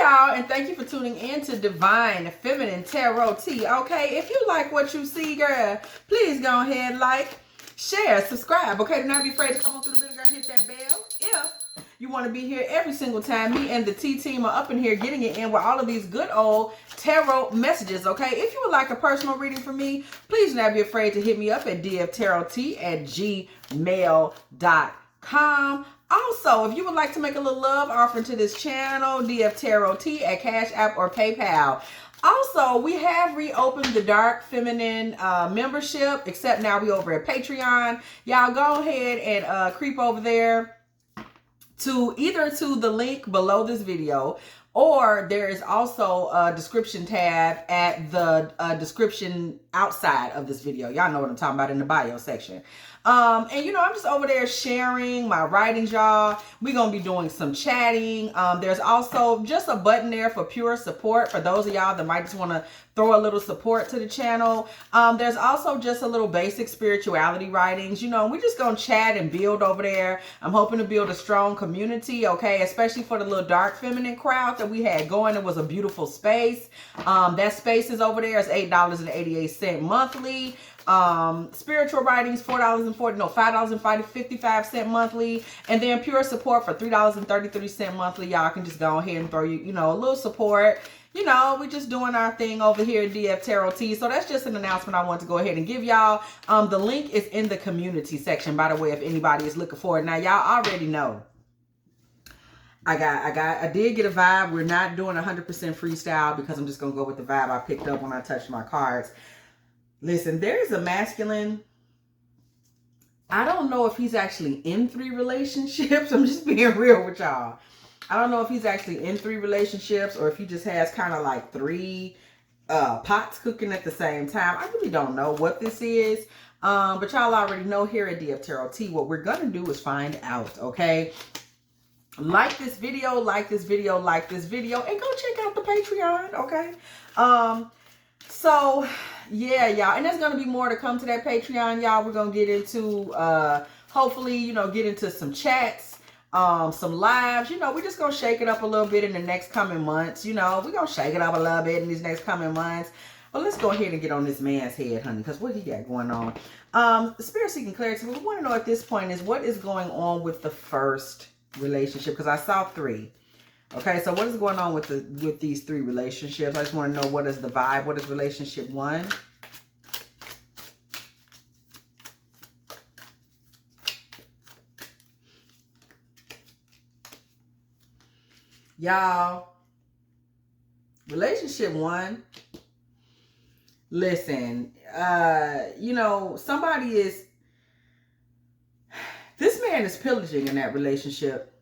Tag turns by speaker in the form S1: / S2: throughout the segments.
S1: y'all, and thank you for tuning in to Divine Feminine Tarot Tea. Okay, if you like what you see, girl, please go ahead, like, share, subscribe. Okay, do not be afraid to come on through the video, girl. Hit that bell. If you want to be here every single time me and the T team are up in here getting it in with all of these good old tarot messages. Okay, if you would like a personal reading from me, please do not be afraid to hit me up at dftarottea@gmail.com. Also, if you would like to make a little love offering to this channel, dftarottea at CASHAPP or PayPal. Also, we have reopened the Dark Feminine membership, except now we over at Patreon. Y'all go ahead and creep over there to either to the link below this video, or there is also a description tab at the description outside of this video. Y'all know what I'm talking about in the bio section. And you know, I'm just over there sharing my writings, y'all. We're going to be doing some chatting. There's also just a button there for pure support for those of y'all that might just want to throw a little support to the channel. There's also just a little basic spirituality writings. You know, we're just going to chat and build over there. I'm hoping to build a strong community, okay, especially for the little dark feminine crowd that we had going. It was a beautiful space. That space is over there. It's $8.88 monthly. Spiritual writings, $5.55 monthly, and then pure support for $3.33 monthly. Y'all can just go ahead and throw you know, a little support. You know, we're just doing our thing over here at DF Tarot Tea. So that's just an announcement I want to go ahead and give y'all. The link is in the community section, by the way, if anybody is looking for it. Now, y'all already know I did get a vibe. We're not doing 100% freestyle because I'm just gonna go with the vibe I picked up when I touched my cards. Listen, there is a masculine. I don't know if he's actually in 3 relationships. I'm just being real with y'all. I don't know if he's actually in 3 relationships or if he just has kind of like 3 pots cooking at the same time. I really don't know what this is. But y'all already know here at DF Tarot Tea, what we're going to do is find out, okay? Like this video, like this video, like this video, and go check out the Patreon, okay? So, yeah, y'all. And there's going to be more to come to that Patreon, y'all. We're going to get into, hopefully, you know, get into some chats, some lives. You know, we're just going to shake it up a little bit in the next coming months. You know, we're going to shake it up a little bit in these next coming months. But let's go ahead and get on this man's head, honey, because what he got going on. Spirit seeking clarity. What we want to know at this point is what is going on with the first relationship, because I saw 3. Okay, so what is going on with these 3 relationships? I just want to know, what is the vibe? What is relationship 1? Y'all, relationship 1, listen, you know, this man is pillaging in that relationship.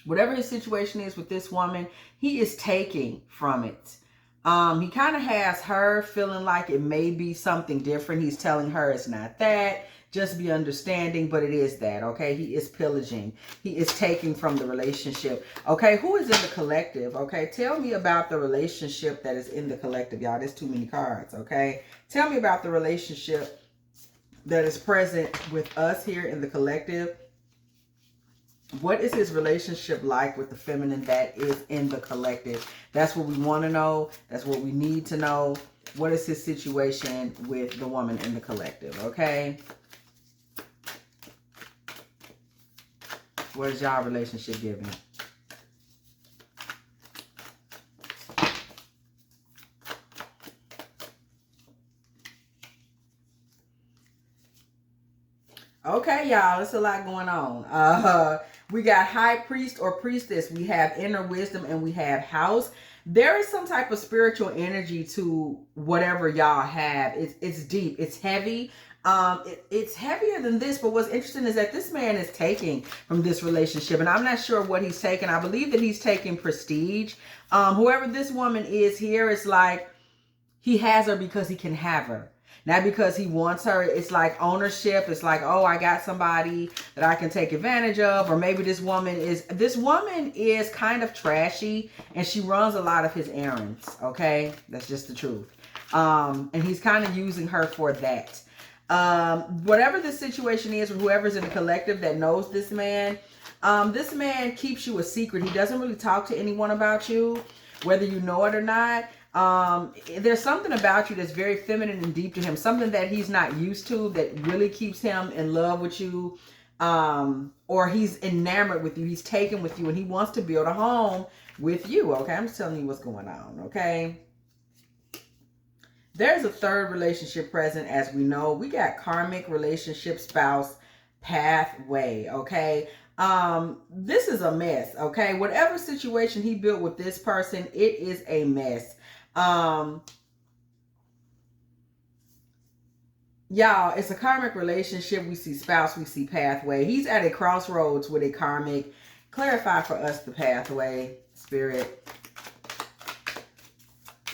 S1: Whatever his situation is with this woman, he is taking from it. He kind of has her feeling like it may be something different. He's telling her it's not that. Just be understanding, but it is that, okay? He is pillaging. He is taking from the relationship. Okay, who is in the collective? Okay, tell me about the relationship that is in the collective, y'all. There's too many cards, okay? Tell me about the relationship that is present with us here in the collective. What is his relationship like with the feminine that is in the collective? That's what we want to know. That's what we need to know. What is his situation with the woman in the collective, okay? What is y'all relationship giving? Okay, y'all, it's a lot going on. We got high priest or priestess. We have inner wisdom and we have house. There is some type of spiritual energy to whatever y'all have. It's deep. It's heavy. It's heavier than this, but what's interesting is that this man is taking from this relationship, and I'm not sure what he's taking. I believe that he's taking prestige. Whoever this woman is here, it's like he has her because he can have her. Not because he wants her. It's like ownership. It's like, oh, I got somebody that I can take advantage of. Or maybe this woman is kind of trashy and she runs a lot of his errands. Okay. That's just the truth. And he's kind of using her for that. Whatever the situation is, or whoever's in the collective that knows this man, This man keeps you a secret. He doesn't really talk to anyone about you, whether you know it or not. There's something about you that's very feminine and deep to him, something that he's not used to that really keeps him in love with you, or he's enamored with you, he's taken with you, and he wants to build a home with you. Okay, I'm just telling you what's going on. Okay, there's a third relationship present. As we know, we got karmic relationship, spouse, pathway. Okay, this is a mess. Okay, whatever situation he built with this person, it is a mess. Y'all, it's a karmic relationship. We see spouse, we see pathway. He's at a crossroads with a karmic. Clarify for us the pathway, spirit.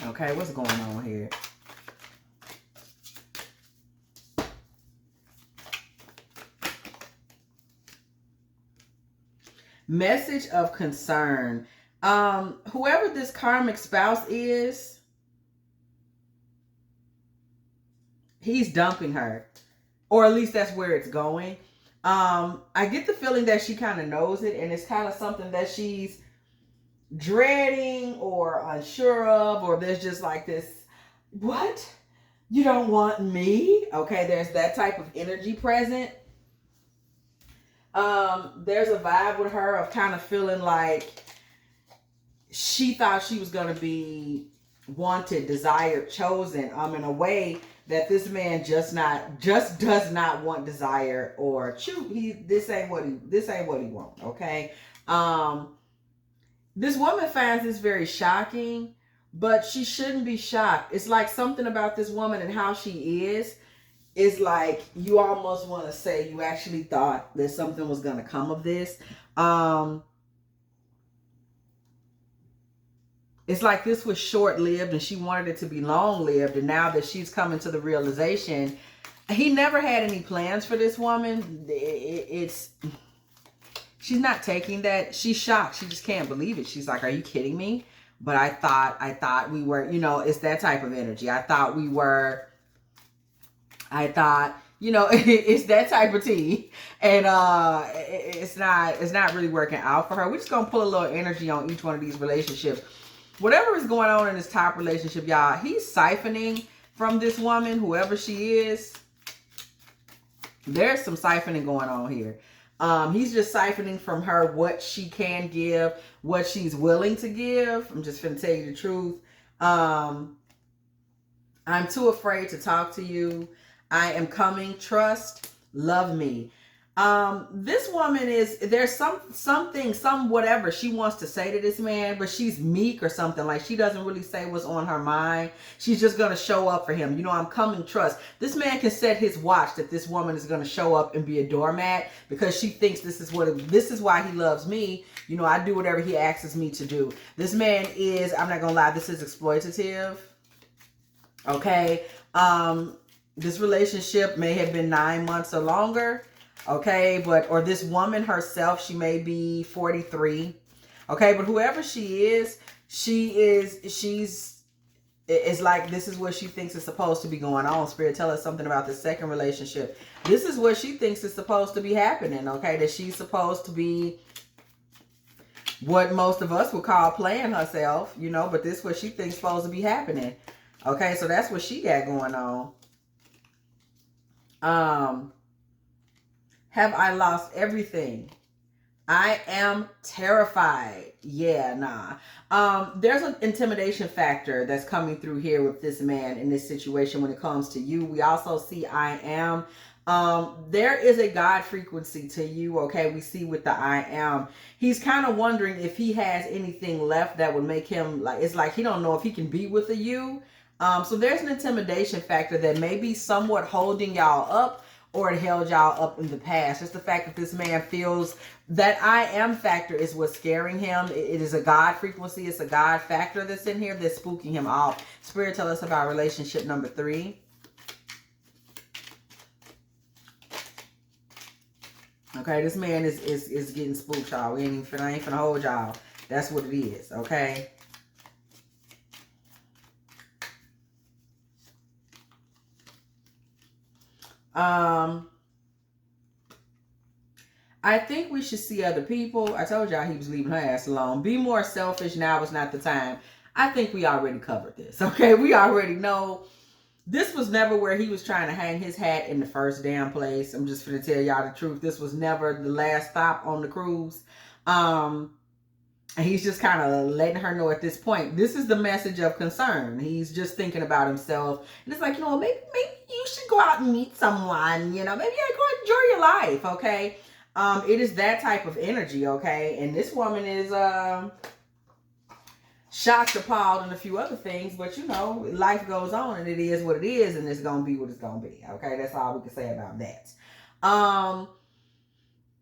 S1: Okay, what's going on here? Message of concern. Whoever this karmic spouse is, he's dumping her, or at least that's where it's going. I get the feeling that she kind of knows it, and it's kind of something that she's dreading or unsure of, or there's just like this, what? You don't want me? Okay, there's that type of energy present. There's a vibe with her of kind of feeling like she thought she was going to be wanted, desired, chosen, in a way that this man just does not want, desire, or this ain't what he wants. Okay. This woman finds this very shocking, but she shouldn't be shocked. It's like something about this woman and how she is like you almost want to say you actually thought that something was going to come of this. It's like this was short-lived and she wanted it to be long-lived. And now that she's coming to the realization, he never had any plans for this woman. She's not taking that. She's shocked. She just can't believe it. She's like, are you kidding me? But I thought we were, it's that type of energy. I thought, it's that type of tea. And it's not really working out for her. We're just going to pull a little energy on each one of these relationships. Whatever is going on in this top relationship, y'all, he's siphoning from this woman, whoever she is. There's some siphoning going on here. He's just siphoning from her what she can give, what she's willing to give. I'm just going to tell you the truth. I'm too afraid to talk to you. I am coming. Trust. Love me. This woman there's some whatever she wants to say to this man, but she's meek or something. Like she doesn't really say what's on her mind. She's just going to show up for him. I'm coming, trust. This man can set his watch that this woman is going to show up and be a doormat because she thinks this is why he loves me. I do whatever he asks me to do. This man I'm not going to lie, this is exploitative. Okay. This relationship may have been 9 months or longer. Okay, or this woman herself, she may be 43. Okay, but whoever she is, it's like this is what she thinks is supposed to be going on. Spirit, tell us something about the second relationship. This is what she thinks is supposed to be happening. Okay, that she's supposed to be what most of us would call playing herself, but this is what she thinks supposed to be happening. Okay, so that's what she got going on. Have I lost everything? I am terrified. Yeah, nah. There's an intimidation factor that's coming through here with this man in this situation when it comes to you. We also see I am. There is a God frequency to you, okay? We see with the I am. He's kind of wondering if he has anything left that would make him, it's like he don't know if he can be with a you. So there's an intimidation factor that may be somewhat holding y'all up, or it held y'all up in the past. Just the fact that this man feels that I am factor is what's scaring him. It is a God frequency. It's a God factor that's in here that's spooking him off. Spirit, tell us about relationship number 3. Okay, this man is getting spooked, y'all. I ain't finna hold y'all. That's what it is, okay? I think we should see other people. I told y'all he was leaving her ass alone. Be more selfish. Now is not the time. I think we already covered this. Okay, we already know this was never where he was trying to hang his hat in the first damn place. I'm just going to tell y'all the truth. This was never the last stop on the cruise. And he's just kind of letting her know at this point, this is the message of concern. He's just thinking about himself. And it's like, maybe you should go out and meet someone, maybe go enjoy your life, okay? It is that type of energy, okay? And this woman is shocked, appalled, and a few other things, but life goes on, and it is what it is, and it's gonna be what it's gonna be, okay? That's all we can say about that.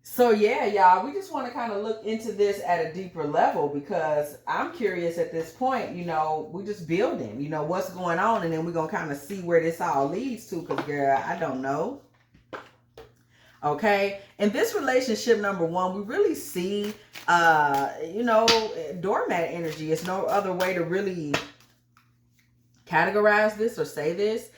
S1: So yeah, y'all, we just want to kind of look into this at a deeper level, because I'm curious at this point. We just building, what's going on, and then we're gonna kind of see where this all leads to, because girl, I don't know. Okay, in this relationship, number one, we really see doormat energy. It's no other way to really categorize this or say this.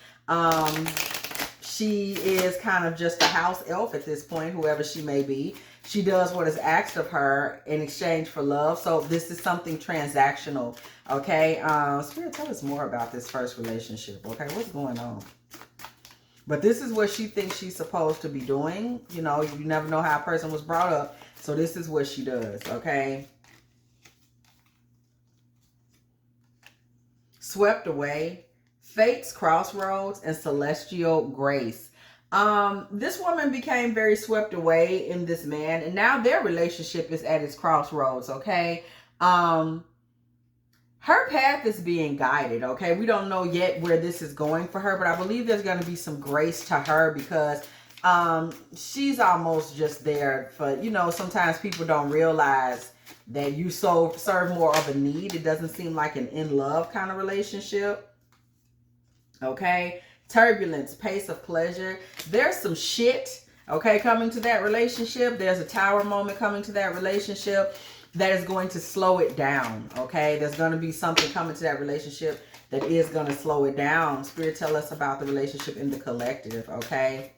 S1: She is kind of just a house elf at this point, whoever she may be. She does what is asked of her in exchange for love. So this is something transactional. Okay, Spirit, tell us more about this first relationship. Okay, what's going on? But this is what she thinks she's supposed to be doing. You never know how a person was brought up. So this is what she does, okay? Swept away, fate's crossroads, and celestial grace. This woman became very swept away in this man, and now their relationship is at its crossroads, okay? Her path is being guided, okay? We don't know yet where this is going for her, but I believe there's going to be some grace to her, because she's almost just there for, sometimes people don't realize that you serve more of a need. It doesn't seem like an in-love kind of relationship, okay? Turbulence, pace of pleasure. There's some shit, okay, coming to that relationship. There's a tower moment coming to that relationship that is going to slow it down, okay? There's going to be something coming to that relationship that is going to slow it down. Spirit, tell us about the relationship in the collective, okay?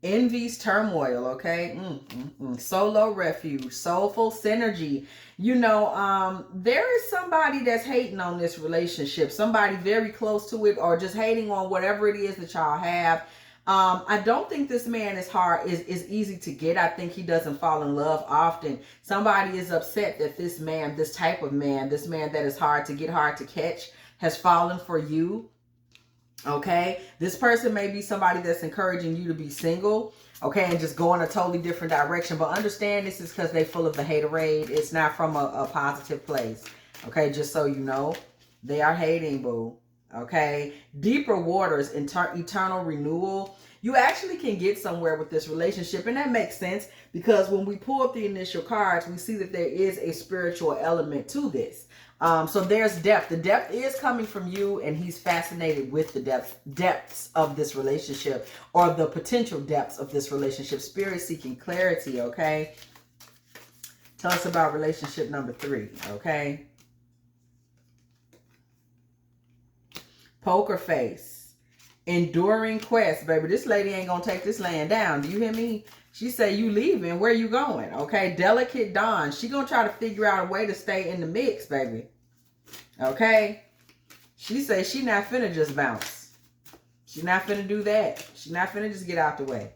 S1: Envy's turmoil, okay? Solo refuge, soulful synergy. There is somebody that's hating on this relationship, somebody very close to it, or just hating on whatever it is that y'all have. I don't think this man is easy to get. I think he doesn't fall in love often. Somebody is upset that this man, this type of man, this man that is hard to get, hard to catch, has fallen for you. Okay, this person may be somebody that's encouraging you to be single, okay, and just go in a totally different direction. But understand, this is because they're full of the haterade. It's not from a positive place, okay? Just so you know, they are hating, boo. Okay, deeper waters, eternal renewal. You actually can get somewhere with this relationship, and that makes sense, because when we pull up the initial cards, we see that there is a spiritual element to this. So there's depth. The depth is coming from you, and he's fascinated with the depths of this relationship, or the potential depths of this relationship. Spirit seeking clarity, okay? Tell us about relationship number 3, okay? Poker face. Enduring quest, baby. This lady ain't gonna take this laying down. Do you hear me? She say, you leaving. Where you going? Okay. Delicate dawn. She gonna try to figure out a way to stay in the mix, baby. Okay. She say she not finna just bounce. She not finna do that. She not finna just get out the way.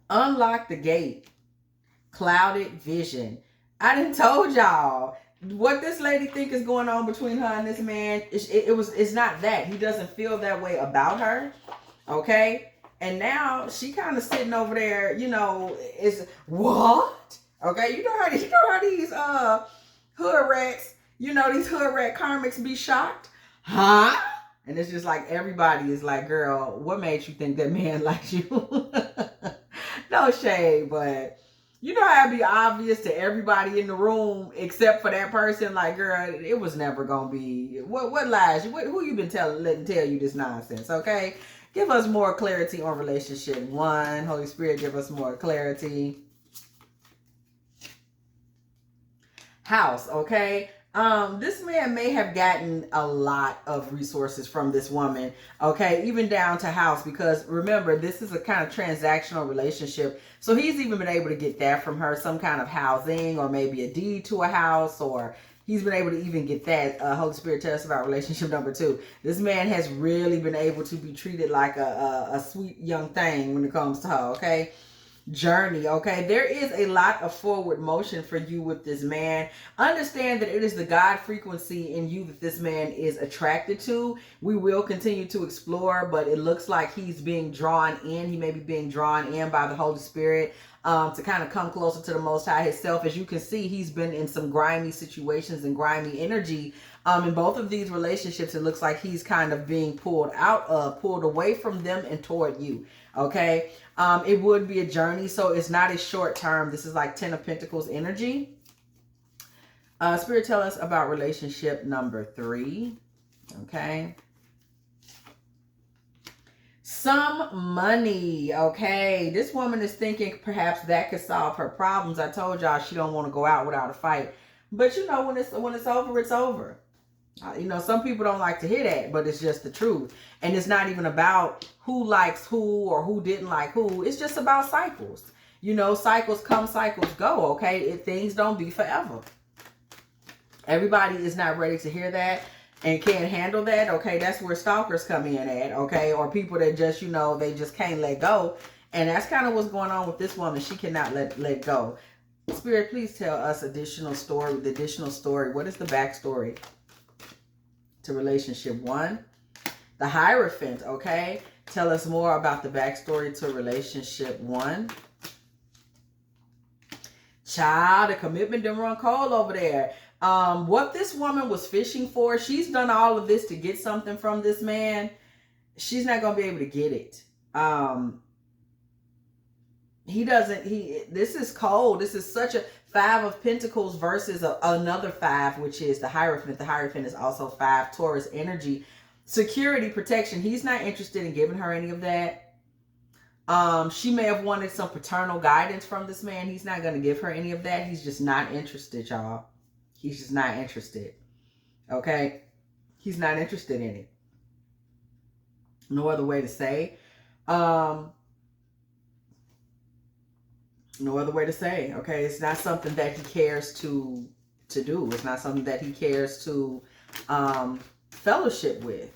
S1: Unlock the gate. Clouded vision. I done told y'all. What this lady think is going on between her and this man, it's not that. He doesn't feel that way about her, okay? And now she kind of sitting over there, is what? Okay, you know how these hood rats, these hood rat karmics be shocked, huh? And it's just like everybody is like, girl, what made you think that man likes you? No shade, but you know how it'd be obvious to everybody in the room except for that person, like, girl, it was never gonna be. What lies? Who you been letting tell you this nonsense? Okay, give us more clarity on relationship 1. Holy Spirit, give us more clarity. House, okay. This man may have gotten a lot of resources from this woman, okay, even down to house, because remember, this is a kind of transactional relationship. So he's even been able to get that from her, some kind of housing or maybe a deed to a house, or he's been able to even get that. Holy Spirit tells us about relationship number 2. This man has really been able to be treated like a sweet young thing when it comes to her, okay? Journey, okay? There is a lot of forward motion for you with this man. Understand that it is the God frequency in you that this man is attracted to. We will continue to explore, but it looks like he's being drawn in. He may be being drawn in by the Holy Spirit to kind of come closer to the Most High himself. As you can see, he's been in some grimy situations and grimy energy. In both of these relationships, it looks like he's kind of being pulled away from them and toward you, okay? It would be a journey, so it's not as short term. This is like 10 of Pentacles energy. Spirit, tell us about relationship number 3, okay? Some money, okay? This woman is thinking perhaps that could solve her problems. I told y'all she don't want to go out without a fight. But you know, when it's over, it's over. You know, some people don't like to hear that, but it's just the truth. And it's not even about who likes who or who didn't like who. It's just about cycles. You know, cycles come, cycles go, okay? Things don't be forever. Everybody is not ready to hear that and can't handle that, okay? That's where stalkers come in at, okay? Or people that just, you know, they just can't let go. And that's kind of what's going on with this woman. She cannot let go. Spirit, please tell us the additional story. What is the backstory to relationship 1? The Hierophant, okay? Tell us more about the backstory to relationship 1. Child, the commitment didn't run cold over there. What this woman was fishing for, she's done all of this to get something from this man. She's not going to be able to get it. This is cold. This is such a 5 of Pentacles versus another 5, which is the Hierophant. The Hierophant is also 5, Taurus energy. Security, protection. He's not interested in giving her any of that. She may have wanted some paternal guidance from this man. He's not going to give her any of that. He's just not interested, y'all. He's just not interested. Okay? He's not interested in it. No other way to say. No other way to say, okay? It's not something that he cares to do. It's not something that he cares to fellowship with.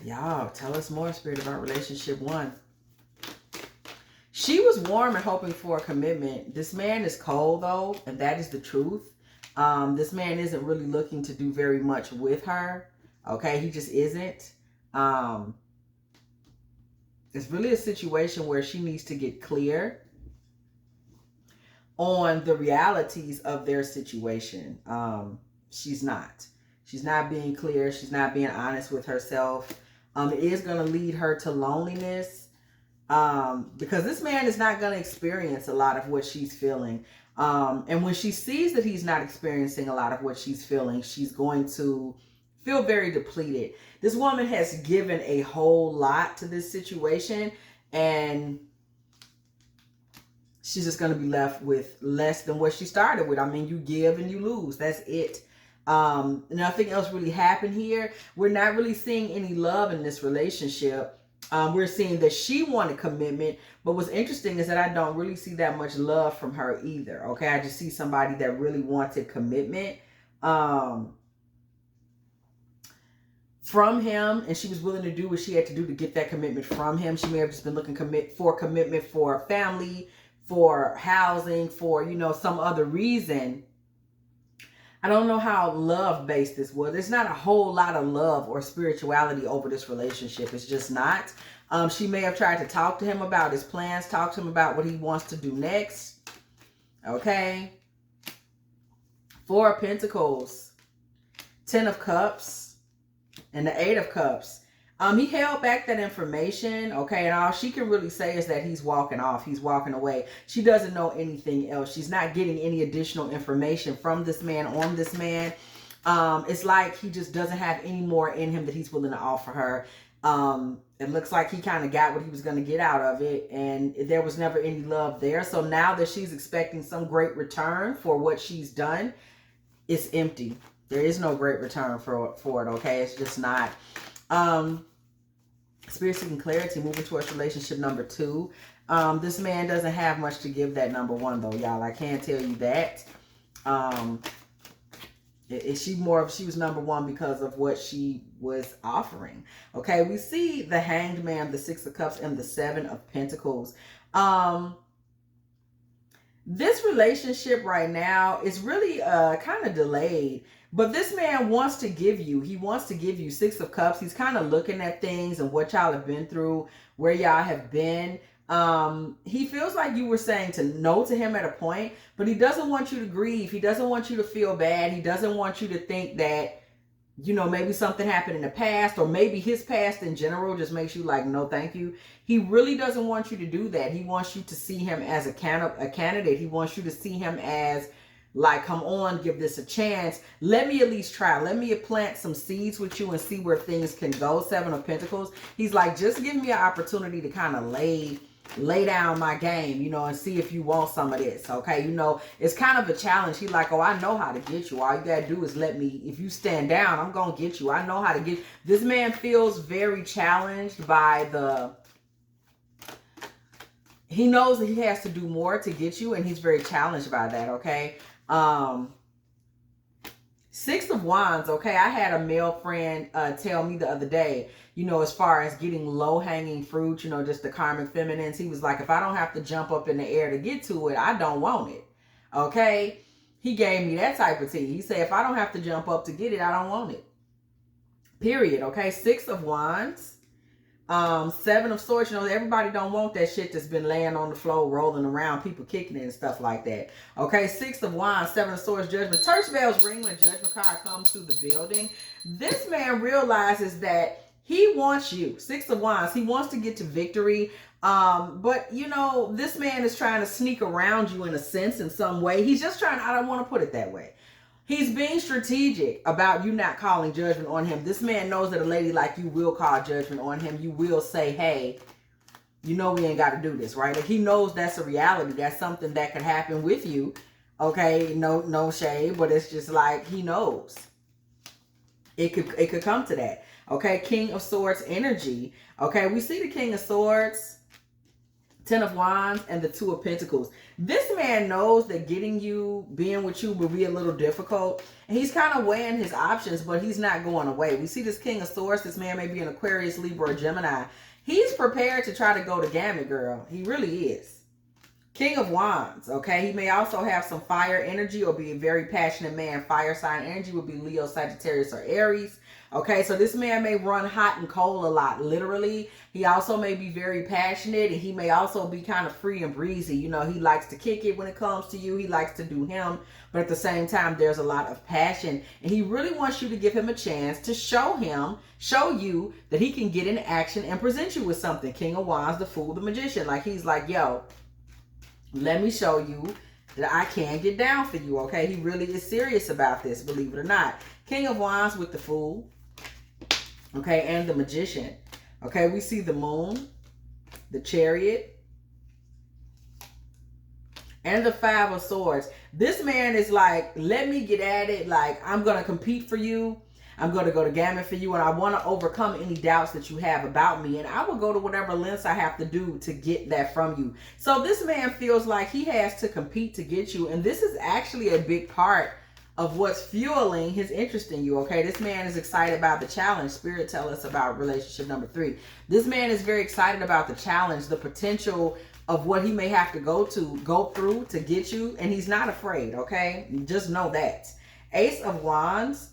S1: Y'all, tell us more, Spirit, about relationship 1. She was warm and hoping for a commitment. This man is cold, though, and that is the truth. This man isn't really looking to do very much with her. Okay, he just isn't. It's really a situation where she needs to get clear on the realities of their situation. She's not. She's not being clear. She's not being honest with herself. It is going to lead her to loneliness because this man is not going to experience a lot of what she's feeling. And when she sees that he's not experiencing a lot of what she's feeling, she's going to feel very depleted. This woman has given a whole lot to this situation, and she's just going to be left with less than what she started with. I mean, you give and you lose. That's it. Nothing else really happened here. We're not really seeing any love in this relationship. We're seeing that she wanted commitment, but what's interesting is that I don't really see that much love from her either. Okay, I just see somebody that really wanted commitment from him, and she was willing to do what she had to do to get that commitment from him. She may have just been looking for commitment for family, for housing, for, you know, some other reason. I don't know how love-based this was. There's not a whole lot of love or spirituality over this relationship. It's just not. She may have tried to talk to him about his plans, talk to him about what he wants to do next. Okay. 4 of Pentacles, 10 of Cups, and the 8 of Cups. He held back that information, okay, and all she can really say is that he's walking off. He's walking away. She doesn't know anything else. She's not getting any additional information from this man, on this man. It's like he just doesn't have any more in him that he's willing to offer her. It looks like he kind of got what he was going to get out of it, and there was never any love there. So now that she's expecting some great return for what she's done, it's empty. There is no great return for it, okay? It's just not. Spirit seeking clarity, moving towards relationship number 2. This man doesn't have much to give that number 1, though, y'all. I can't tell you that. She was number 1 because of what she was offering. Okay, we see the Hanged Man, the 6 of Cups, and the 7 of Pentacles. This relationship right now is really kind of delayed. But this man wants to give you, he wants to give you 6 of Cups. He's kind of looking at things and what y'all have been through, where y'all have been. He feels like you were saying no to him at a point, but he doesn't want you to grieve. He doesn't want you to feel bad. He doesn't want you to think that, you know, maybe something happened in the past, or maybe his past in general just makes you like, no, thank you. He really doesn't want you to do that. He wants you to see him as a candidate. He wants you to see him as like, come on, give this a chance. Let me at least try. Let me plant some seeds with you and see where things can go. 7 of Pentacles. He's like, just give me an opportunity to kind of lay down my game, you know, and see if you want some of this, okay? You know, it's kind of a challenge. He's like, oh, I know how to get you. All you gotta do is let me, if you stand down, I'm gonna get you. I know how to get you. This man feels very challenged by he knows that he has to do more to get you, and he's very challenged by that, okay? 6 of Wands, okay? I had a male friend tell me the other day, you know, as far as getting low-hanging fruit, you know, just the karmic feminines, he was like, if I don't have to jump up in the air to get to it, I don't want it, okay? He gave me that type of tea. He said, if I don't have to jump up to get it, I don't want it, period, okay? 6 of Wands. 7 of Swords, you know, everybody don't want that shit that's been laying on the floor, rolling around, people kicking it and stuff like that. Okay, 6 of Wands, 7 of Swords, Judgment. Church bells ring when Judgment card comes through the building. This man realizes that he wants you. 6 of Wands, he wants to get to victory. But, you know, this man is trying to sneak around you in a sense, in some way. He's just trying, I don't want to put it that way. He's being strategic about you not calling judgment on him. This man knows that a lady like you will call judgment on him. You will say, hey, you know we ain't got to do this, right? Like, he knows that's a reality. That's something that could happen with you. Okay, no shade, but it's just like he knows. It could come to that. Okay, King of Swords energy. Okay, we see the King of Swords, 10 of Wands, and the 2 of Pentacles. This man knows that being with you will be a little difficult. And he's kind of weighing his options, but he's not going away. We see this King of Swords. This man may be an Aquarius, Libra, or Gemini. He's prepared to try to go to gamut, girl. He really is. King of Wands, okay? He may also have some fire energy or be a very passionate man. Fire sign energy would be Leo, Sagittarius, or Aries. Okay, so this man may run hot and cold a lot, literally. He also may be very passionate, and he may also be kind of free and breezy. You know, he likes to kick it when it comes to you. He likes to do him, but at the same time, there's a lot of passion. And he really wants you to give him a chance to show you that he can get in action and present you with something. King of Wands, the Fool, the Magician. Like, he's like, yo, let me show you that I can get down for you, okay? He really is serious about this, believe it or not. King of Wands with the Fool. Okay, and the Magician. Okay, we see the Moon, the Chariot, and the 5 of Swords. This man is like, let me get at it. Like, I'm going to compete for you. I'm going to go to gamut for you, and I want to overcome any doubts that you have about me, and I will go to whatever lengths I have to do to get that from you. So this man feels like he has to compete to get you, and this is actually a big part of what's fueling his interest in you, okay? This man is excited about the challenge. Spirit, tell us about relationship number 3. This man is very excited about the challenge, the potential of what he may have to go through to get you, and he's not afraid, okay? Just know that. Ace of Wands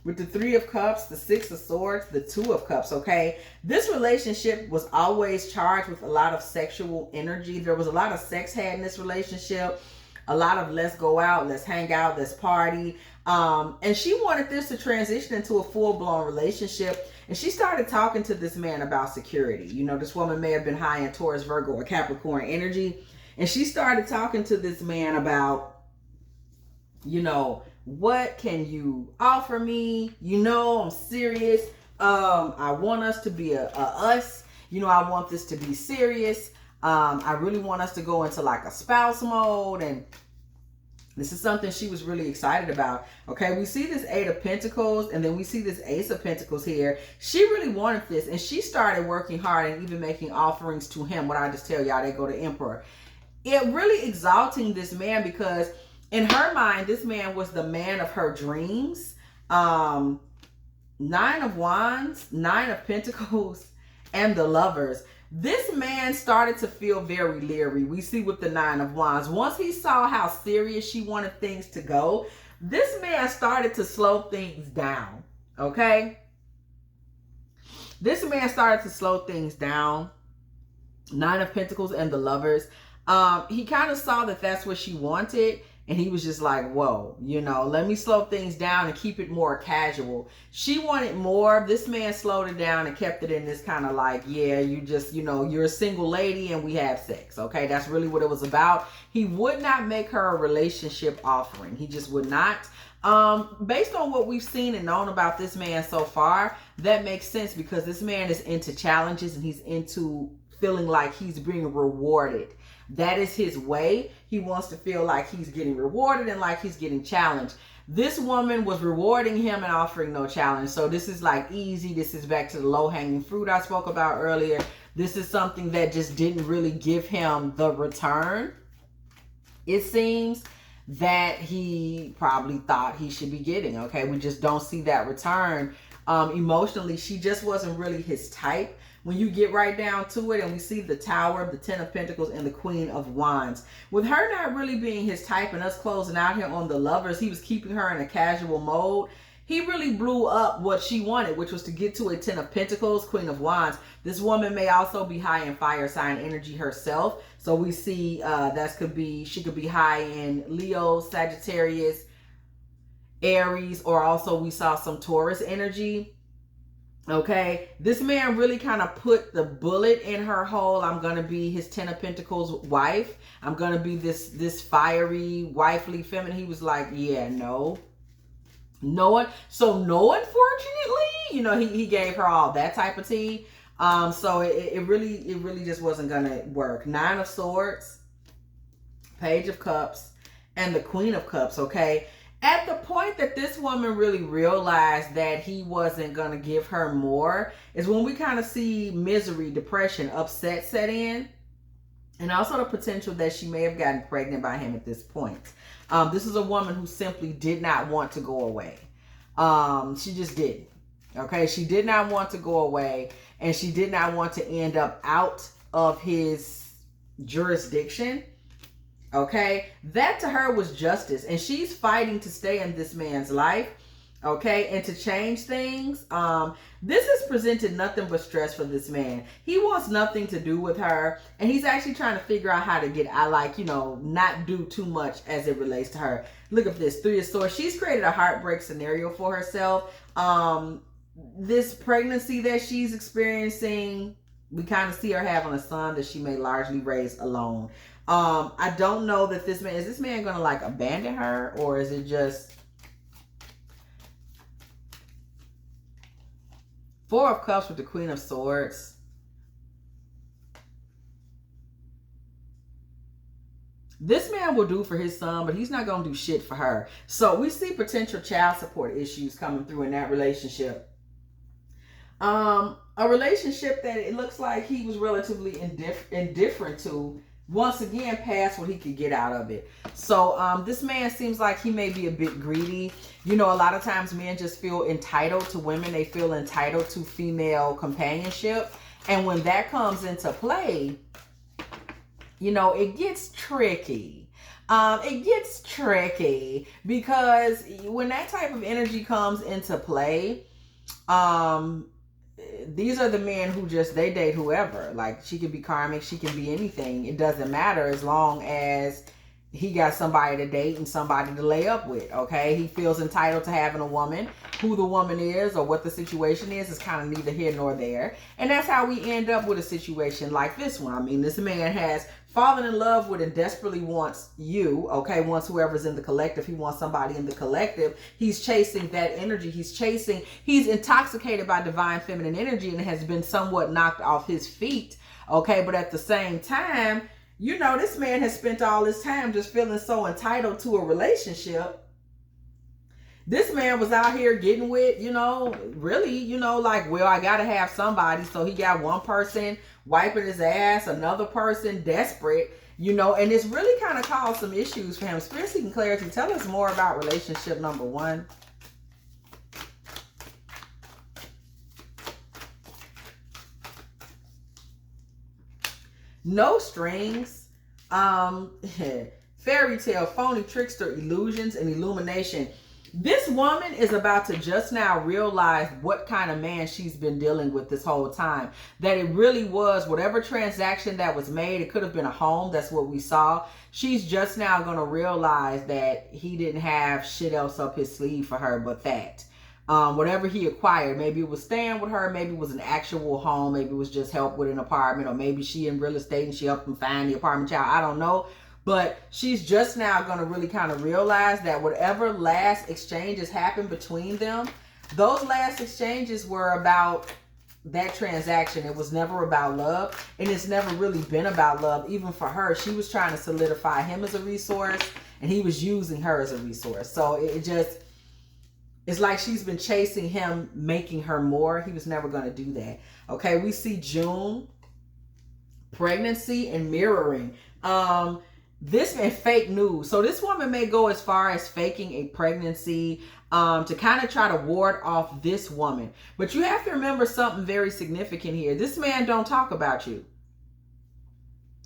S1: with the 3 of Cups, the 6 of Swords, the 2 of Cups, okay? This relationship was always charged with a lot of sexual energy. There was a lot of sex had in this relationship. A lot of let's go out, let's hang out, let's party. And she wanted this to transition into a full-blown relationship. And she started talking to this man about security. You know, this woman may have been high in Taurus, Virgo, or Capricorn energy. And she started talking to this man about, you know, what can you offer me? You know, I'm serious. I want us to be a us. You know, I want this to be serious. I really want us to go into like a spouse mode, and This is something she was really excited about. Okay, we see this 8 of Pentacles, and then we see this Ace of Pentacles here. She really wanted this, and she started working hard and even making offerings to him. What I just tell y'all, they go to Emperor. It really exalting this man, because in her mind, this man was the man of her dreams. 9 of Wands, 9 of Pentacles, and the Lovers. This man started to feel very leery. We see with the 9 of Wands. Once he saw how serious she wanted things to go, this man started to slow things down. Okay? This man started to slow things down. 9 of Pentacles and the Lovers. He kind of saw that that's what she wanted. And he was just like, whoa, you know, let me slow things down and keep it more casual. She wanted more. This man slowed it down and kept it in this kind of like, yeah, you just, you know, you're a single lady and we have sex. Okay, that's really what it was about. He would not make her a relationship offering. He just would not. Based on what we've seen and known about this man so far, that makes sense, because this man is into challenges and he's into feeling like he's being rewarded. That is his way. He wants to feel like he's getting rewarded and like he's getting challenged. This woman was rewarding him and offering no challenge. So this is like easy. This is back to the low-hanging fruit I spoke about earlier. This is something that just didn't really give him the return, it seems, that he probably thought he should be getting. Okay, we just don't see that return. Emotionally, she just wasn't really his type. When you get right down to it, and we see the Tower, the 10 of Pentacles, and the Queen of Wands. With her not really being his type and us closing out here on the Lovers, he was keeping her in a casual mode. He really blew up what she wanted, which was to get to a 10 of Pentacles, Queen of Wands. This woman may also be high in fire sign energy herself. So we see she could be high in Leo, Sagittarius, Aries, or also we saw some Taurus energy. Okay, this man really kind of put the bullet in her hole. I'm going to be his 10 of Pentacles wife. I'm going to be this fiery, wifely, feminine. He was like, yeah, no. So unfortunately, you know, he gave her all that type of tea. So it really just wasn't going to work. 9 of Swords, Page of Cups, and the Queen of Cups, okay? At the point that this woman really realized that he wasn't going to give her more is when we kind of see misery, depression, upset set in. And also the potential that she may have gotten pregnant by him at this point. This is a woman who simply did not want to go away. She just didn't. Okay, she did not want to go away. And she did not want to end up out of his jurisdiction. Okay, that to her was justice, and she's fighting to stay in this man's life, okay, and to change things. This has presented nothing but stress for this man. He wants nothing to do with her, and he's actually trying to figure out how to get out, like, you know, not do too much as it relates to her. Look at this, 3 of Swords. She's created a heartbreak scenario for herself. This pregnancy that she's experiencing, we kind of see her having a son that she may largely raise alone. I don't know that is this man going to like abandon her, or is it just 4 of Cups with the Queen of Swords? This man will do for his son, but he's not going to do shit for her. So we see potential child support issues coming through in that relationship. A relationship that it looks like he was relatively indifferent to. Once again, past what he could get out of it. So this man seems like he may be a bit greedy. You know, a lot of times men just feel entitled to women. They feel entitled to female companionship. And when that comes into play, you know, it gets tricky. It gets tricky because when that type of energy comes into play, these are the men who just, they date whoever. Like, she could be karmic, she can be anything. It doesn't matter as long as he got somebody to date and somebody to lay up with, okay? He feels entitled to having a woman. Who the woman is or what the situation is kind of neither here nor there. And that's how we end up with a situation like this one. I mean, this man has fallen in love with and desperately wants you, okay? Wants whoever's in the collective. He wants somebody in the collective. He's chasing that energy. He's intoxicated by divine feminine energy and has been somewhat knocked off his feet, okay? But at the same time, You know, this man has spent all this time just feeling so entitled to a relationship. This man was out here getting with, you know, really, you know, like, well, I got to have somebody. So he got one person wiping his ass, another person desperate, you know, and it's really kind of caused some issues for him. Spirit seeking clarity, tell us more about relationship number 1. No strings, fairy tale, phony, trickster, illusions, and illumination. This woman is about to just now realize what kind of man she's been dealing with this whole time. That it really was whatever transaction that was made. It could have been a home. That's what we saw. She's just now going to realize that he didn't have shit else up his sleeve for her but that. Whatever he acquired, maybe it was staying with her, maybe it was an actual home, maybe it was just help with an apartment, or maybe she in real estate and she helped him find the apartment. Child, I don't know. But she's just now going to really kind of realize that whatever last exchanges happened between them, those last exchanges were about that transaction. It was never about love. And it's never really been about love. Even for her, she was trying to solidify him as a resource and he was using her as a resource. So it's like she's been chasing him, making her more. He was never going to do that. Okay, we see June, pregnancy, and mirroring. This and fake news. So this woman may go as far as faking a pregnancy to kind of try to ward off this woman. But you have to remember something very significant here. This man don't talk about you.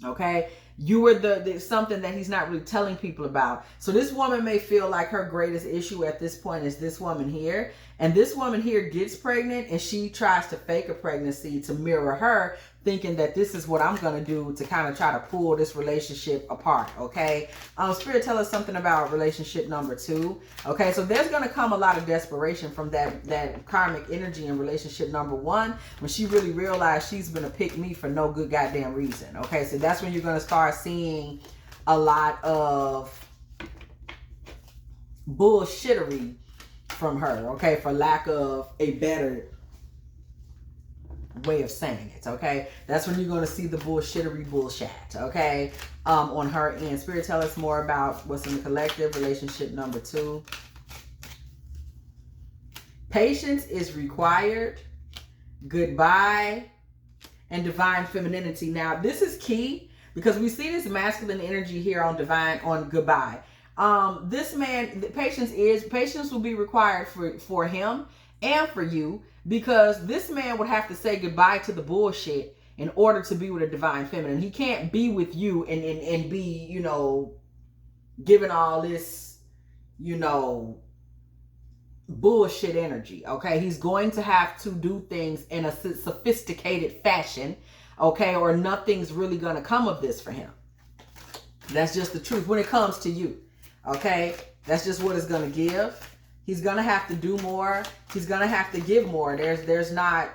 S1: Okay? You were the something that he's not really telling people about. So this woman may feel like her greatest issue at this point is this woman here. And this woman here gets pregnant and she tries to fake a pregnancy to mirror her, thinking that this is what I'm going to do to kind of try to pull this relationship apart. Okay. Spirit, tell us something about relationship number 2. Okay. So there's going to come a lot of desperation from that karmic energy in relationship number 1, when she really realized she's going to pick me for no good goddamn reason. Okay. So that's when you're going to start seeing a lot of bullshittery from her. Okay. For lack of a better way of saying it. Okay, that's when you're going to see the bullshittery bullshit. Okay, on her end. Spirit, tell us more about what's in the collective. Relationship number 2. Patience is required. Goodbye. And divine femininity. Now this is key because we see this masculine energy here on goodbye. This man, patience will be required for him and for you, because this man would have to say goodbye to the bullshit in order to be with a divine feminine. He can't be with you and be, you know, giving all this, you know, bullshit energy. Okay, he's going to have to do things in a sophisticated fashion. Okay, or nothing's really going to come of this for him. That's just the truth when it comes to you. Okay, that's just what it's going to give. He's going to have to do more. He's going to have to give more. There's not,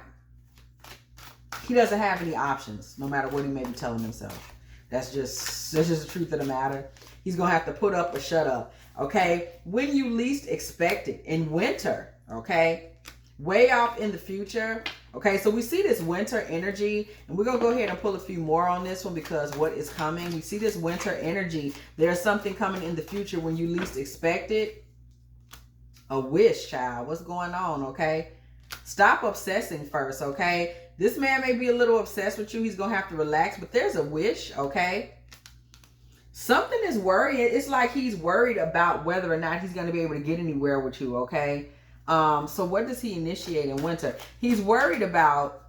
S1: he doesn't have any options, no matter what he may be telling himself. That's just the truth of the matter. He's going to have to put up or shut up. Okay. When you least expect it, in winter. Okay. Way off in the future. Okay. So we see this winter energy, and we're going to go ahead and pull a few more on this one because what is coming. We see this winter energy. There's something coming in the future when you least expect it. A wish, child. What's going on? Okay. Stop obsessing first. Okay. This man may be a little obsessed with you. He's going to have to relax, but there's a wish. Okay. Something is worrying. It's like he's worried about whether or not he's going to be able to get anywhere with you. Okay. So what does he initiate in winter? He's worried about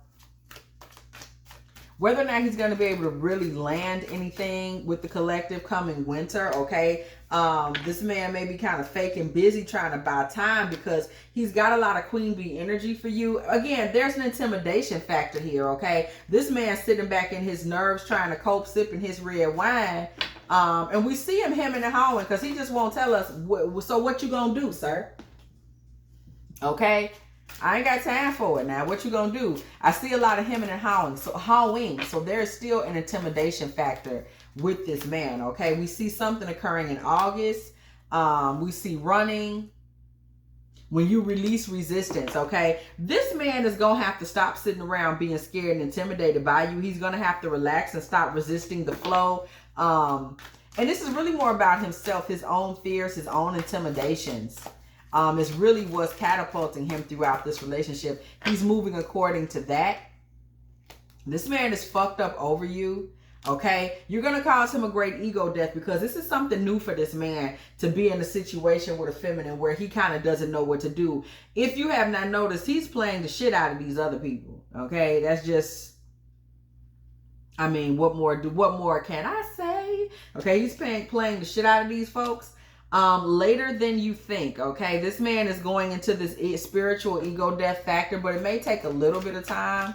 S1: whether or not he's going to be able to really land anything with the collective coming winter. Okay. This man may be kind of fake and busy trying to buy time because he's got a lot of queen bee energy for you. Again, there's an intimidation factor here. Okay. This man sitting back in his nerves trying to cope, sipping his red wine. And we see him hemming and hawing because he just won't tell us. So what you gonna do, sir? Okay. I ain't got time for it now. What you gonna do? I see a lot of hemming and hawing. So there's still an intimidation factor with this man. Okay. We see something occurring in August. We see running. when you release resistance, okay? This man is going to have to stop sitting around being scared and intimidated by you. He's going to have to relax and stop resisting the flow. And this is really more about himself, his own fears, his own intimidations. It's really what's catapulting him throughout this relationship. He's moving according to that. This man is fucked up over you. Okay, you're going to cause him a great ego death because this is something new for this man to be in a situation with a feminine where he kind of doesn't know what to do. If you have not noticed, he's playing the shit out of these other people. Okay, that's just, I mean, what more can I say? Okay, he's playing the shit out of these folks later than you think. Okay, this man is going into this spiritual ego death factor, but it may take a little bit of time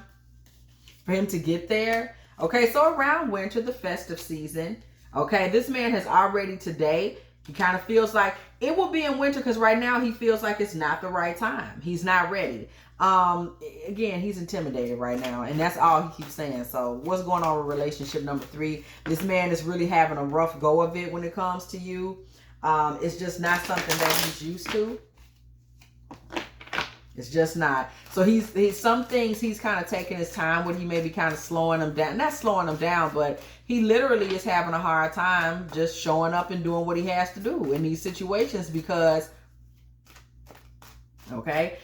S1: for him to get there. Okay, so around winter, the festive season, okay, this man has already today, he kind of feels like it will be in winter because right now he feels like it's not the right time. He's not ready. Again, he's intimidated right now, and that's all he keeps saying. So what's going on with relationship number 3? This man is really having a rough go of it when it comes to you. It's just not something that he's used to. It's just not. So he's some things he's kind of taking his time with. He may be kind of slowing them down. Not slowing them down, but he literally is having a hard time just showing up and doing what he has to do in these situations because, okay,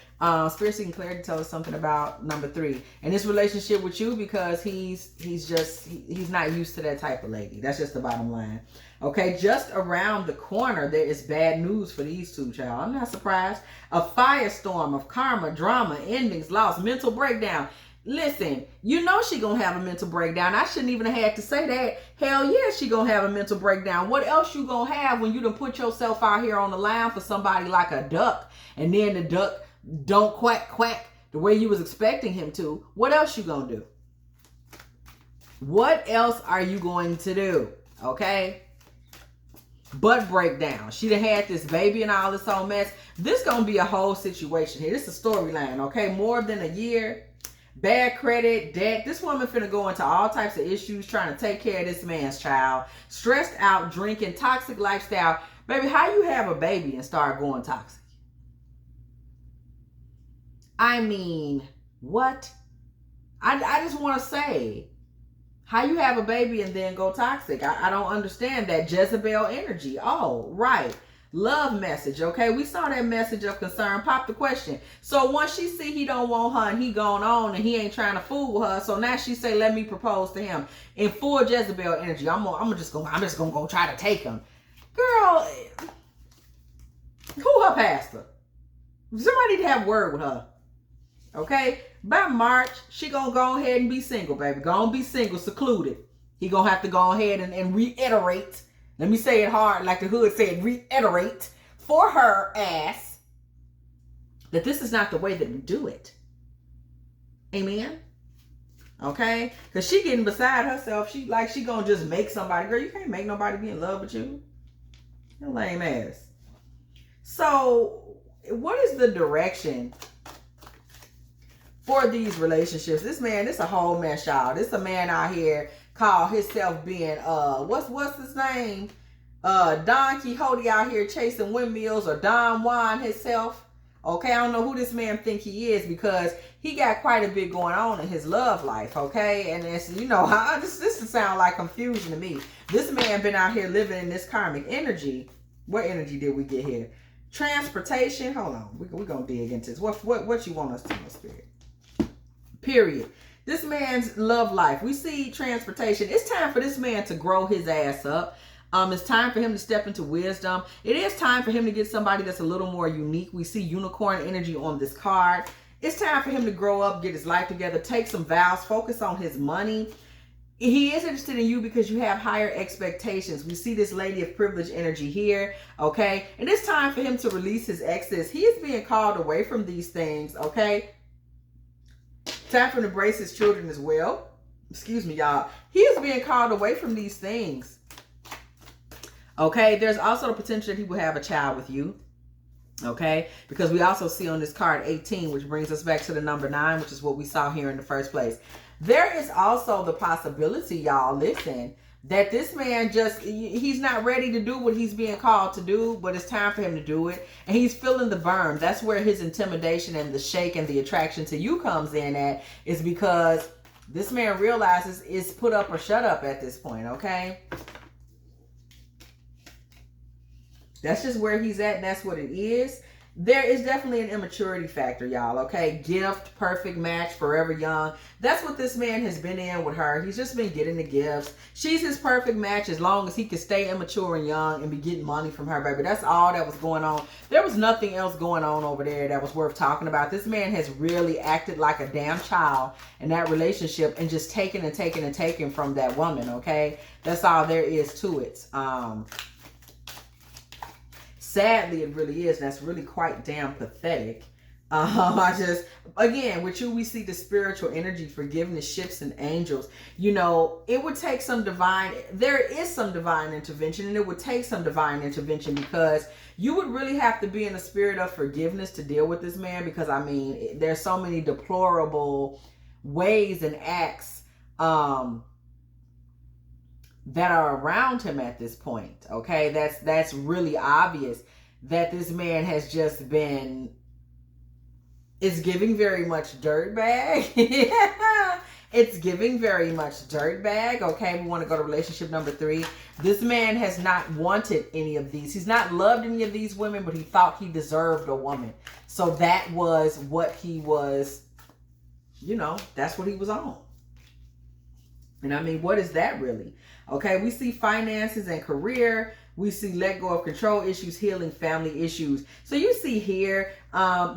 S1: Spirit Seeking Clarity tells us something about number 3 and this relationship with you because he's not used to that type of lady. That's just the bottom line. Okay, just around the corner, there is bad news for these two, child. I'm not surprised. A firestorm of karma, drama, endings, loss, mental breakdown. Listen, you know she gonna have a mental breakdown. I shouldn't even have had to say that. Hell yeah, she gonna have a mental breakdown. What else you gonna have when you done put yourself out here on the line for somebody like a duck, and then the duck don't quack the way you was expecting him to? What else you gonna do? What else are you going to do? Okay? But breakdown. She done had this baby and all this whole mess. This gonna be a whole situation here. This is a storyline, okay? More than a year. Bad credit, debt. This woman finna go into all types of issues trying to take care of this man's child. Stressed out, drinking, toxic lifestyle. Baby, how you have a baby and start going toxic? I mean, what? I just want to say, how you have a baby and then go toxic? I don't understand that Jezebel energy. Oh, right. Love message, okay? We saw that message of concern. Pop the question. So once she see he don't want her and he gone on and he ain't trying to fool her, so now she say, let me propose to him. In full Jezebel energy. I'm just gonna go try to take him. Girl, who her pastor? Somebody need to have a word with her. Okay? By March, she gonna go ahead and be single, baby. Gonna be single, secluded. He gonna have to go ahead and reiterate. Let me say it hard, like the hood said, reiterate for her ass that this is not the way that we do it. Amen? Okay? Because she getting beside herself. She gonna just make somebody. Girl, you can't make nobody be in love with you. You lame ass. So, what is the direction for these relationships? This man, this a whole mess, y'all. This a man out here call himself being what's his name? Don Quixote out here chasing windmills, or Don Juan himself. Okay, I don't know who this man think he is because he got quite a bit going on in his love life. Okay, and it's, you know, this sound like confusion to me. This man been out here living in this karmic energy. What energy did we get here? Transportation. Hold on, we gonna dig into this. What you want us to know, Spirit? Period. This man's love life. We see transportation. It's time for this man to grow his ass up. It's time for him to step into wisdom. It is time for him to get somebody that's a little more unique. We see unicorn energy on this card. It's time for him to grow up, get his life together, take some vows, focus on his money. He is interested in you because you have higher expectations. We see this lady of privilege energy here, okay? And it's time for him to release his exes. He is being called away from these things, okay? Time for him to embrace his children as well. Excuse me, y'all. He is being called away from these things. Okay, there's also the potential that he will have a child with you. Okay, because we also see on this card 18, which brings us back to the number 9, which is what we saw here in the first place. There is also the possibility, y'all, listen, that this man just, he's not ready to do what he's being called to do, but it's time for him to do it. And he's feeling the burn. That's where his intimidation and the shake and the attraction to you comes in at, is because this man realizes it's put up or shut up at this point, okay? That's just where he's at, and that's what it is. There is definitely an immaturity factor, y'all, okay? Gift, perfect match, forever young. That's what this man has been in with her. He's just been getting the gifts. She's his perfect match as long as he can stay immature and young and be getting money from her, baby. That's all that was going on. There was nothing else going on over there that was worth talking about. This man has really acted like a damn child in that relationship and just taken and taken and taken from that woman, okay? That's all there is to it. Sadly, it really is. And that's really quite damn pathetic. Again, with you, we see the spiritual energy, forgiveness, shifts, and angels. You know, it would take some there is some divine intervention, and it would take some divine intervention, because you would really have to be in a spirit of forgiveness to deal with this man, because, I mean, there's so many deplorable ways and acts, that are around him at this point, okay? That's really obvious that this man has just been, it's giving very much dirtbag. It's giving very much dirtbag, okay? We want to go to relationship number 3. This man has not wanted any of these. He's not loved any of these women, but he thought he deserved a woman. So that was what he was, you know, that's what he was on. And I mean, what is that really? Okay, we see finances and career. We see let go of control issues, healing family issues. So you see here,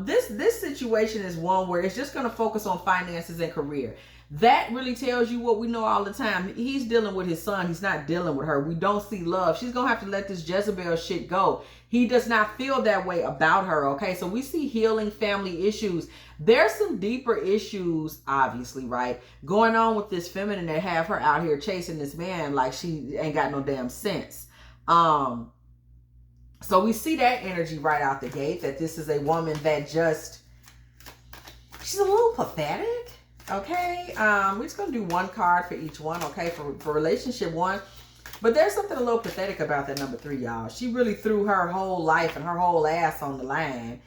S1: this situation is one where it's just going to focus on finances and career. That really tells you what we know all the time. He's dealing with his son. He's not dealing with her. We don't see love. She's going to have to let this Jezebel shit go. He does not feel that way about her, okay? So we see healing family issues. There's some deeper issues, obviously, right, going on with this feminine that have her out here chasing this man like she ain't got no damn sense. So we see that energy right out the gate, that this is a woman that just, she's a little pathetic, okay? We're just going to do one card for each one, okay, for relationship 1. But there's something a little pathetic about that number 3, y'all. She really threw her whole life and her whole ass on the line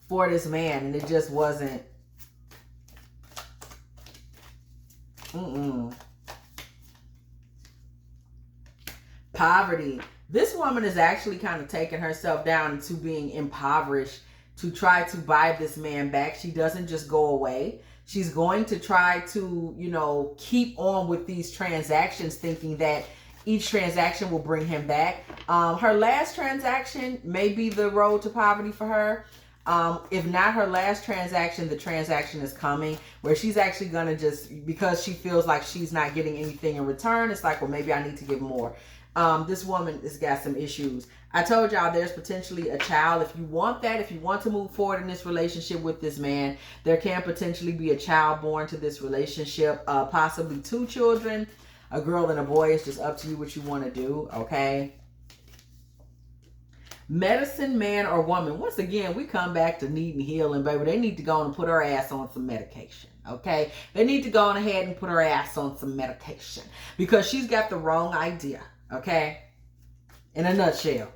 S1: for this man, and it just wasn't. Poverty. This woman is actually kind of taking herself down to being impoverished to try to buy this man back. She doesn't just go away. She's going to try to, you know, keep on with these transactions, thinking that each transaction will bring him back. Her last transaction may be the road to poverty for her. If not her last transaction, the transaction is coming where she's actually going to just, because she feels like she's not getting anything in return, it's like, well, maybe I need to give more. This woman has got some issues. I told y'all there's potentially a child. If you want that, if you want to move forward in this relationship with this man, there can potentially be a child born to this relationship, possibly 2 children, a girl and a boy. It's just up to you what you want to do, okay? Medicine man or woman. Once again, we come back to needing healing, baby. They need to go on and put her ass on some medication, okay? They need to go on ahead and put her ass on some medication because she's got the wrong idea, okay? In a nutshell.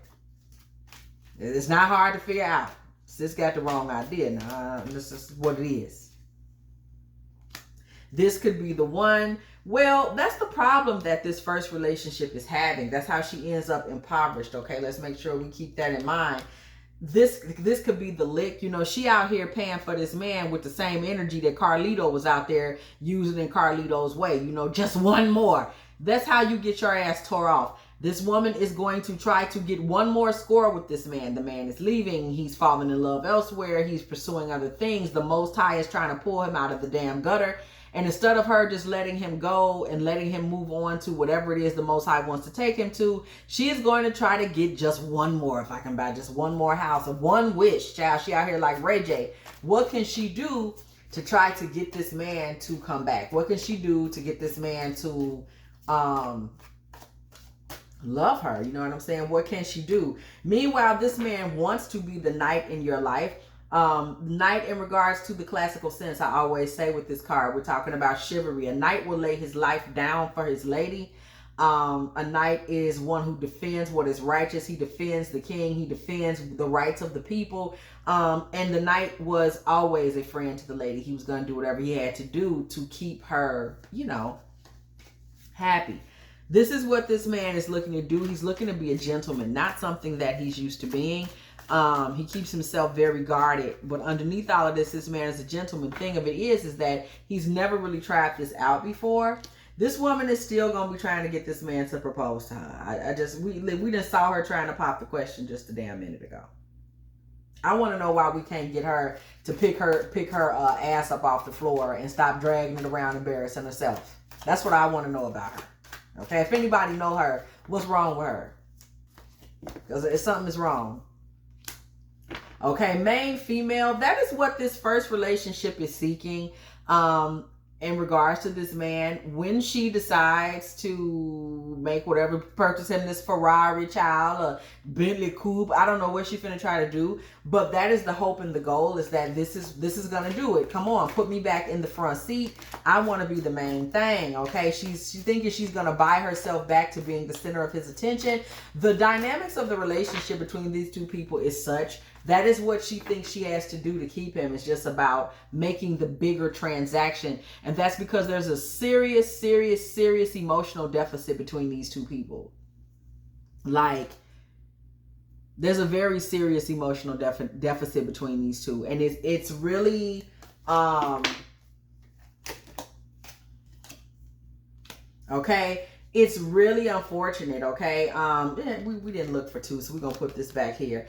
S1: It's not hard to figure out. Sis got the wrong idea. Now, this is what it is. This could be the one. Well, that's the problem that this first relationship is having. That's how she ends up impoverished, okay? Let's make sure we keep that in mind. This could be the lick. You know, she out here paying for this man with the same energy that Carlito was out there using in Carlito's way. You know, just one more. That's how you get your ass tore off. This woman is going to try to get one more score with this man. The man is leaving. He's falling in love elsewhere. He's pursuing other things. The Most High is trying to pull him out of the damn gutter. And instead of her just letting him go and letting him move on to whatever it is the Most High wants to take him to, she is going to try to get just one more. If I can buy just one more house, one wish, child. She out here like Ray J. What can she do to try to get this man to come back? What can she do to get this man to love her? You know what I'm saying? What can she do? Meanwhile, this man wants to be the knight in your life. Knight, in regards to the classical sense, I always say with this card, we're talking about chivalry. A knight will lay his life down for his lady. A knight is one who defends what is righteous. He defends the king. He defends the rights of the people. And the knight was always a friend to the lady. He was going to do whatever he had to do to keep her, you know, happy. This is what this man is looking to do. He's looking to be a gentleman, not something that he's used to being. He keeps himself very guarded, but underneath all of this, this man is a gentleman. Thing of it is that he's never really tried this out before. This woman is still gonna be trying to get this man to propose to her. We just saw her trying to pop the question just a damn minute ago. I want to know why we can't get her to pick her ass up off the floor and stop dragging it around, embarrassing herself. That's what I want to know about her. Okay, if anybody know her, what's wrong with her? Because something is wrong. Okay, main female, that is what this first relationship is seeking in regards to this man. When she decides to make whatever, purchase him this Ferrari, child, or Bentley coupe, I don't know what she's finna try to do, but that is the hope and the goal, is that this is gonna do it. Come on, put me back in the front seat. I want to be the main thing. Okay, she's thinking she's gonna buy herself back to being the center of his attention. The dynamics of the relationship between these two people is such that is what she thinks she has to do to keep him. It's just about making the bigger transaction. And that's because there's a serious emotional deficit between these two people. Like, there's a very serious emotional deficit between these two. And it's really, okay, it's really unfortunate. Okay, we didn't look for two, so we're gonna put this back here.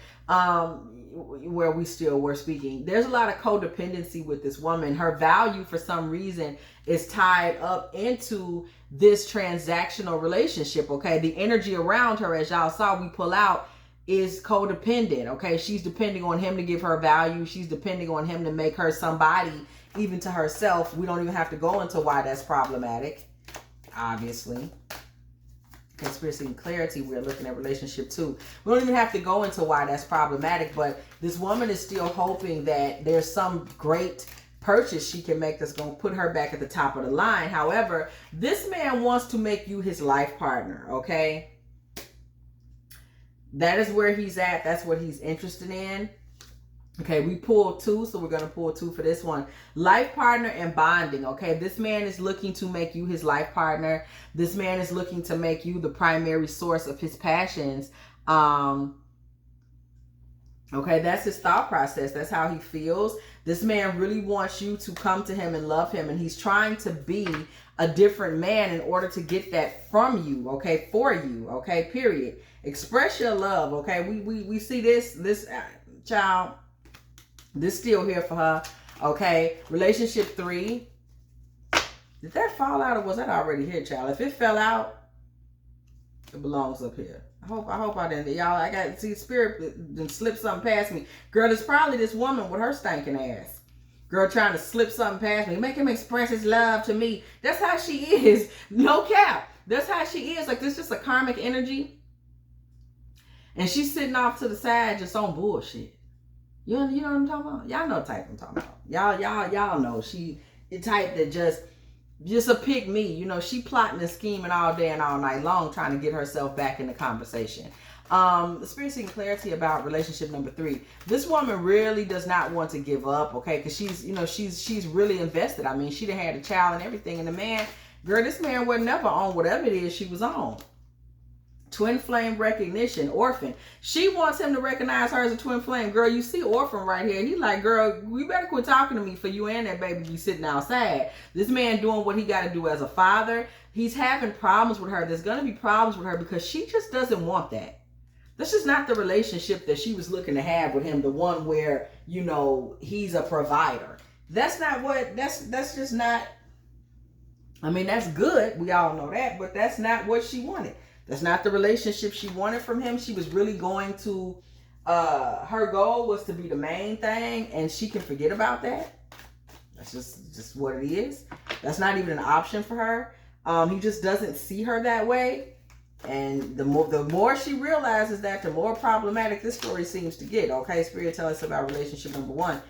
S1: Where we're speaking, there's a lot of codependency with this woman. Her value for some reason is tied up into this transactional relationship. Okay, the energy around her, as y'all saw we pull out, is codependent. Okay, she's depending on him to give her value. She's depending on him to make her somebody, even to herself. We don't even have to go into why that's problematic, obviously. Conspiracy and clarity, we're looking at relationship 2. We don't even have to go into why that's problematic, but this woman is still hoping that there's some great purchase she can make that's going to put her back at the top of the line. However, this man wants to make you his life partner. Okay, that is where he's at. That's what he's interested in. Okay, we pulled 2, so we're going to pull 2 for this one. Life partner and bonding. Okay, this man is looking to make you his life partner. This man is looking to make you the primary source of his passions. Okay, that's his thought process. That's how he feels. This man really wants you to come to him and love him, and he's trying to be a different man in order to get that from you. Okay, for you. Okay, period. Express your love. Okay, we see this child. This still here for her. Okay, relationship 3. Did that fall out, or was that already here, child? If it fell out, it belongs up here. I hope I didn't. Y'all, I got, see, spirit done slip something past me. Girl, it's probably this woman with her stinking ass. Girl trying to slip something past me. Make him express his love to me. That's how she is. No cap. That's how she is. Like, this is just a karmic energy. And she's sitting off to the side just on bullshit. You know what I'm talking about? Y'all know the type I'm talking about. Y'all know. She the type that just a pick me. You know, she plotting and scheming all day and all night long, trying to get herself back in the conversation. Experiencing clarity about relationship number 3. This woman really does not want to give up, okay? Because she's really invested. I mean, she done had a child and everything. And the man, girl, this man was never on whatever it is she was on. Twin flame recognition, orphan. She wants him to recognize her as a twin flame. Girl, you see orphan right here. And he's like, girl, you better quit talking to me for you and that baby be sitting outside. This man doing what he got to do as a father. He's having problems with her. There's going to be problems with her because she just doesn't want that. This is not the relationship that she was looking to have with him. The one where, you know, he's a provider. That's not what, that's just not, I mean, that's good. We all know that, but that's not what she wanted. That's not the relationship she wanted from him. She was really going to, her goal was to be the main thing, and she can forget about that. That's just what it is. That's not even an option for her. He just doesn't see her that way. And the more she realizes that, the more problematic this story seems to get. Okay, Spirit, tell us about relationship number 1.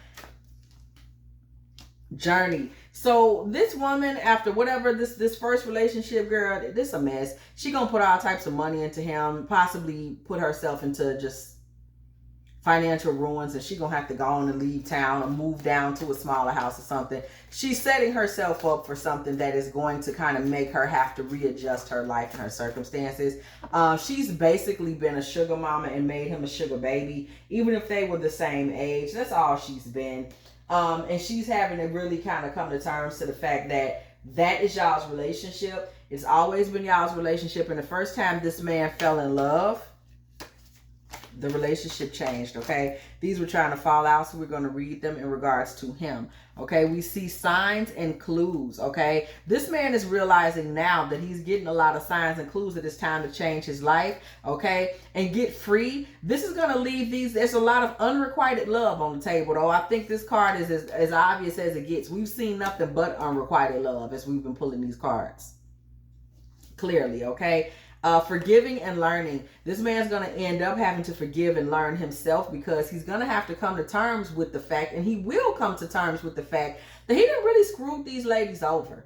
S1: Journey. So this woman, after whatever this first relationship, girl, this a mess. She gonna put all types of money into him, possibly put herself into just financial ruins, and she gonna have to go on and leave town or move down to a smaller house or something. She's setting herself up for something that is going to kind of make her have to readjust her life and her circumstances. She's basically been a sugar mama and made him a sugar baby, even if they were the same age. That's all she's been. And she's having to really kind of come to terms to the fact that that is y'all's relationship. It's always been y'all's relationship. And the first time this man fell in love, the relationship changed, okay? These were trying to fall out, so we're going to read them in regards to him, okay? We see signs and clues, okay? This man is realizing now that he's getting a lot of signs and clues that it's time to change his life, okay? And get free. This is going to leave these, there's a lot of unrequited love on the table, though. I think this card is as obvious as it gets. We've seen nothing but unrequited love as we've been pulling these cards. Clearly, okay? Forgiving and learning. This man's going to end up having to forgive and learn himself, because he's going to have to come to terms with the fact, and he will come to terms with the fact, that he didn't really screw these ladies over.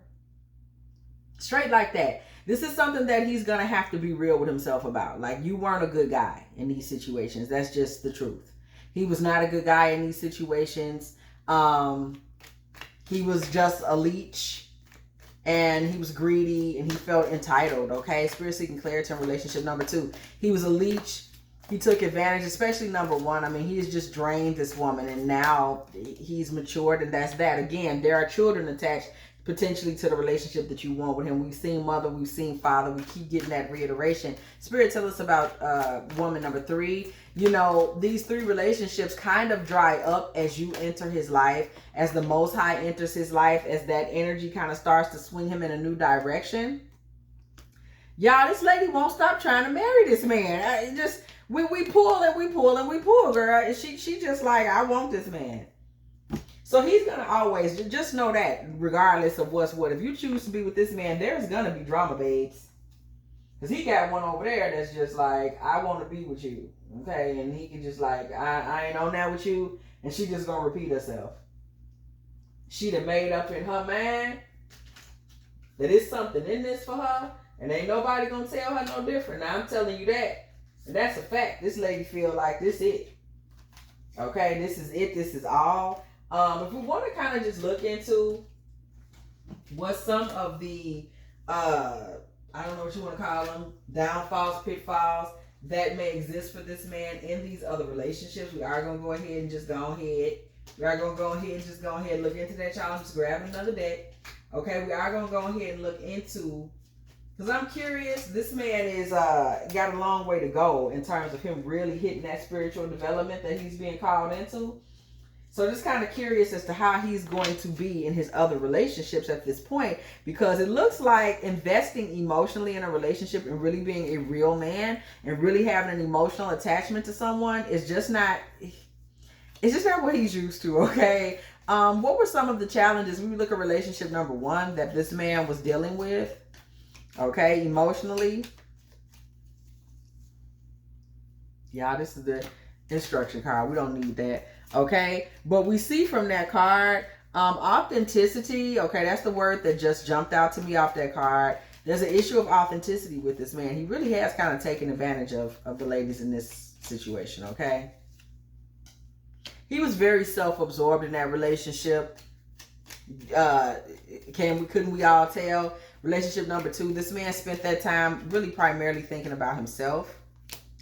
S1: Straight like that. This is something that he's going to have to be real with himself about. Like, you weren't a good guy in these situations. That's just the truth. He was not a good guy in these situations. He was just a leech. And he was greedy, and he felt entitled, okay? Spirit seeking clarity in relationship number 2. He was a leech. He took advantage, especially number 1. I mean, he has just drained this woman, and now he's matured, and that's that. Again, there are children attached potentially to the relationship that you want with him. We've seen mother, we've seen father. We keep getting that reiteration. Spirit, tell us about woman number 3. You know, these 3 relationships kind of dry up as you enter his life, as the Most High enters his life, as that energy kind of starts to swing him in a new direction. Y'all, this lady won't stop trying to marry this man. We pull and we pull and we pull, girl. And she just like, I want this man. So he's going to always, just know that regardless of what's what, if you choose to be with this man, there's going to be drama, babes. Because he got one over there that's just like, I want to be with you. Okay, and he can just like, I ain't on that with you. And she just going to repeat herself. She done made up in her mind that it's something in this for her. And ain't nobody going to tell her no different. Now I'm telling you that. And that's a fact. This lady feel like this it. Okay, this is it. This is all. If we want to kind of just look into what some of the, I don't know what you want to call them, downfalls, pitfalls that may exist for this man in these other relationships, we are going to go ahead and just go ahead. We are going to go ahead and just go ahead and look into that, y'all. I'm just grabbing another deck. Okay, we are going to go ahead and look into, because I'm curious, this man is got a long way to go in terms of him really hitting that spiritual development that he's being called into. So just kind of curious as to how he's going to be in his other relationships at this point, because it looks like investing emotionally in a relationship and really being a real man and really having an emotional attachment to someone is just not, it's just not what he's used to, okay? What were some of the challenges when we look at relationship number 1 that this man was dealing with, okay, emotionally? Yeah, this is the instruction card. We don't need that. Okay, but we see from that card, authenticity. Okay, that's the word that just jumped out to me off that card. There's an issue of authenticity with this man. He really has kind of taken advantage of the ladies in this situation, okay? He was very self-absorbed in that relationship. Couldn't we all tell? Relationship number 2, this man spent that time really primarily thinking about himself,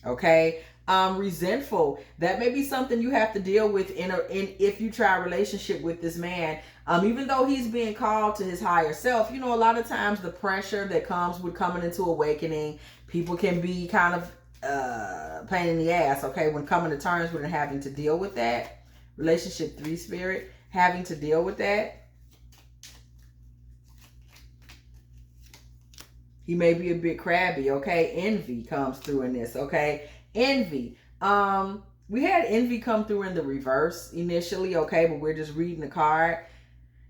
S1: okay? Resentful. That may be something you have to deal with in if you try a relationship with this man. Even though he's being called to his higher self, you know, a lot of times the pressure that comes with coming into awakening, people can be kind of pain in the ass, okay, when coming to terms with and having to deal with that. Relationship 3, Spirit, having to deal with that. He may be a bit crabby, okay? Envy comes through in this, okay? Envy. We had envy come through in the reverse initially, okay, but we're just reading the card.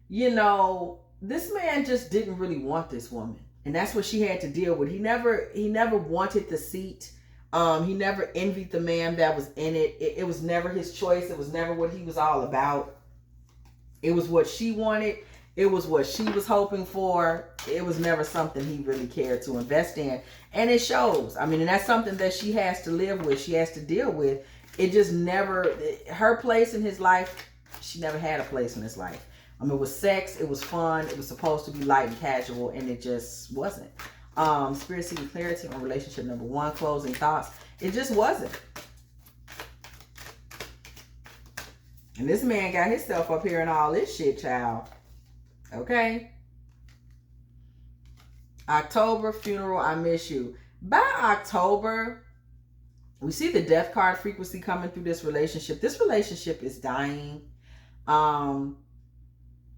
S1: You know, this man just didn't really want this woman. And that's what she had to deal with. He never wanted the seat. He never envied the man that was in it. It was never his choice. It was never what he was all about. It was what she wanted. It was what she was hoping for. It was never something he really cared to invest in. And it shows. I mean, and that's something that she has to live with. She has to deal with. It just never, her place in his life, she never had a place in his life. I mean, it was sex. It was fun. It was supposed to be light and casual. And it just wasn't. Spirit seeking clarity on relationship number 1, closing thoughts. It just wasn't. And this man got himself up here and all this shit, child. Okay. October, funeral, I miss you. By October, we see the death card frequency coming through this relationship. This relationship is dying.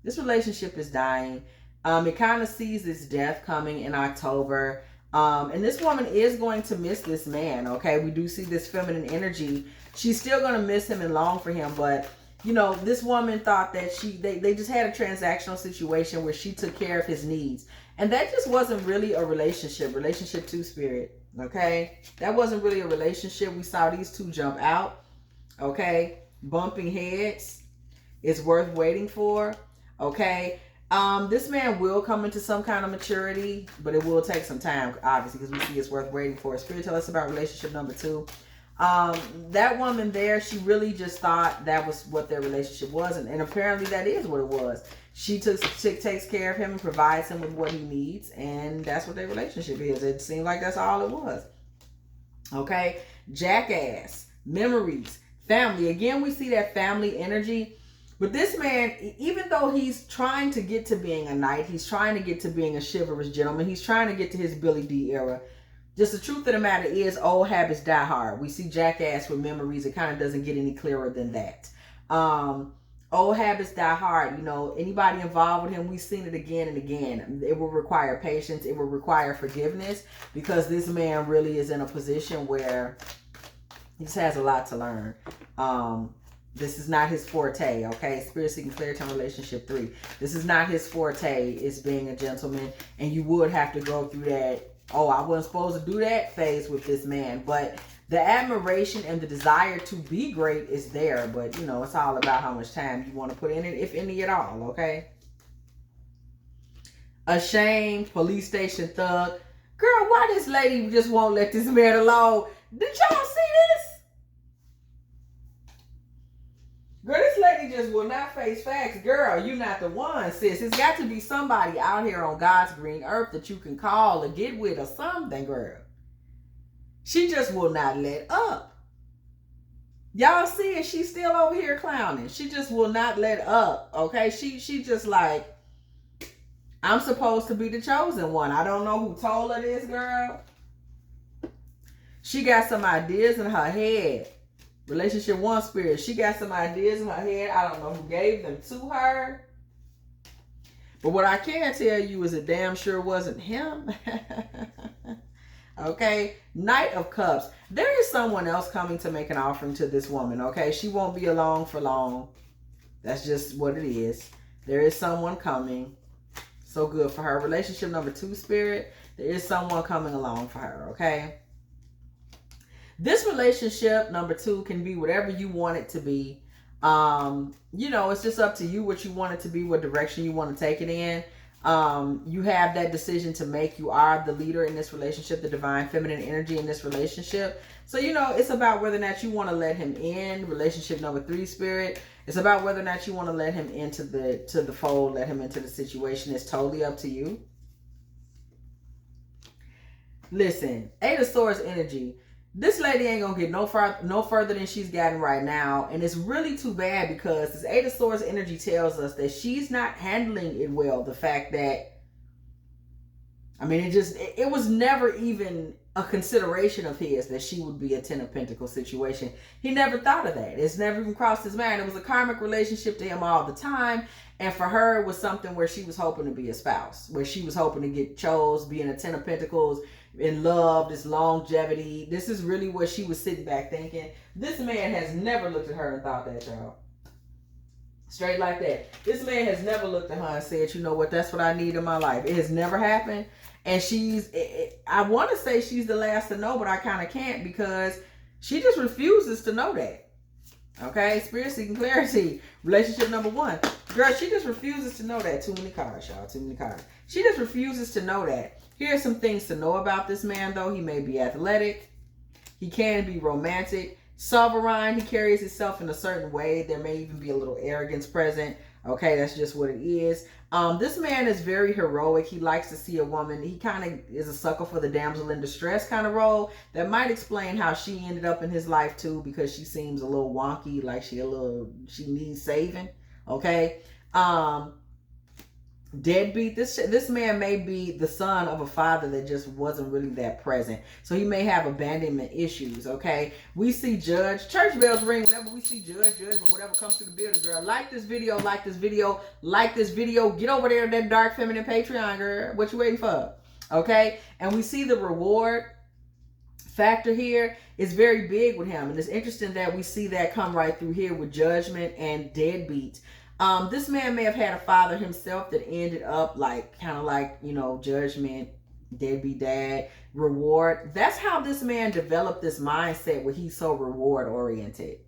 S1: This relationship is dying. It kind of sees its death coming in October. And this woman is going to miss this man, okay? We do see this feminine energy. She's still going to miss him and long for him, but you know, this woman thought that they just had a transactional situation where she took care of his needs. And that just wasn't really a relationship. Relationship 2, spirit. Okay? That wasn't really a relationship. We saw these two jump out. Okay? Bumping heads. It's worth waiting for. Okay? This man will come into some kind of maturity, but it will take some time, obviously, because we see it's worth waiting for. Spirit, tell us about relationship number 2. That woman there, she really just thought that was what their relationship was, and apparently that is what it was. She takes care of him and provides him with what he needs, and that's what their relationship is. It seemed like that's all it was. Okay, jackass, memories, family. Again, we see that family energy. But this man, even though he's trying to get to being a knight, he's trying to get to being a chivalrous gentleman, he's trying to get to his Billy D era. Just the truth of the matter is, old habits die hard. We see jackass with memories. It kind of doesn't get any clearer than that. Old habits die hard. You know, anybody involved with him, we've seen it again and again. It will require patience. It will require forgiveness, because this man really is in a position where he just has a lot to learn. This is not his forte, okay? Spirit seeking clarity on relationship 3. This is not his forte, is being a gentleman. And you would have to go through that, oh, I wasn't supposed to do that phase with this man. But the admiration and the desire to be great is there. But, you know, it's all about how much time you want to put in it, if any at all, okay? Ashamed, police station thug. Girl, why this lady just won't let this man alone? Did y'all see this? Girl, this lady just will not face facts. Girl, you're not the one, sis. It's got to be somebody out here on God's green earth that you can call or get with or something, girl. She just will not let up. Y'all see it? She's still over here clowning. She just will not let up, okay? She just like, I'm supposed to be the chosen one. I don't know who told her this, girl. She got some ideas in her head. Relationship 1, spirit. She got some ideas in her head. I don't know who gave them to her. But what I can tell you is it damn sure wasn't him. Okay. Knight of Cups. There is someone else coming to make an offering to this woman. Okay. She won't be alone for long. That's just what it is. There is someone coming. So good for her. Relationship number 2, spirit. There is someone coming along for her. Okay. This relationship, number 2, can be whatever you want it to be. You know, it's just up to you what you want it to be, what direction you want to take it in. You have that decision to make. You are the leader in this relationship, the divine feminine energy in this relationship. So, you know, it's about whether or not you want to let him in. Relationship number 3, spirit. It's about whether or not you want to let him into the fold, let him into the situation. It's totally up to you. Listen, 8 of Swords energy. This lady ain't gonna get no further than she's gotten right now. And it's really too bad, because this 8 of Swords energy tells us that she's not handling it well. The fact that, I mean, it was never even a consideration of his that she would be a 10 of Pentacles situation. He never thought of that. It's never even crossed his mind. It was a karmic relationship to him all the time. And for her, it was something where she was hoping to be a spouse, where she was hoping to get chose, being a 10 of Pentacles, in love, this longevity. This is really what she was sitting back thinking. This man has never looked at her and thought that, y'all. Straight like that. This man has never looked at her and said, you know what, that's what I need in my life. It has never happened. And I want to say she's the last to know, but I kind of can't because she just refuses to know that. Okay, Spirit seeking clarity. Relationship number 1. Girl, she just refuses to know that. Too many cards, y'all. Too many cards. She just refuses to know that. Here are some things to know about this man, though. He may be athletic. He can be romantic. Sovereign. He carries himself in a certain way. There may even be a little arrogance present. Okay, that's just what it is. This man is very heroic. He likes to see a woman. He kind of is a sucker for the damsel in distress kind of role. That might explain how she ended up in his life too, because she seems a little wonky, like she needs saving. Okay. Deadbeat. This man may be the son of a father that just wasn't really that present. So he may have abandonment issues, okay? We see judge. Church bells ring whenever we see judgment, whatever comes to the building, girl. Like this video, like this video, like this video. Get over there to that dark feminine Patreon, girl. What you waiting for? Okay? And we see the reward factor here is very big with him. And it's interesting that we see that come right through here with judgment and deadbeat. This man may have had a father himself that ended up kind of like, judgment, deadbeat dad, reward. That's how this man developed this mindset where he's so reward oriented.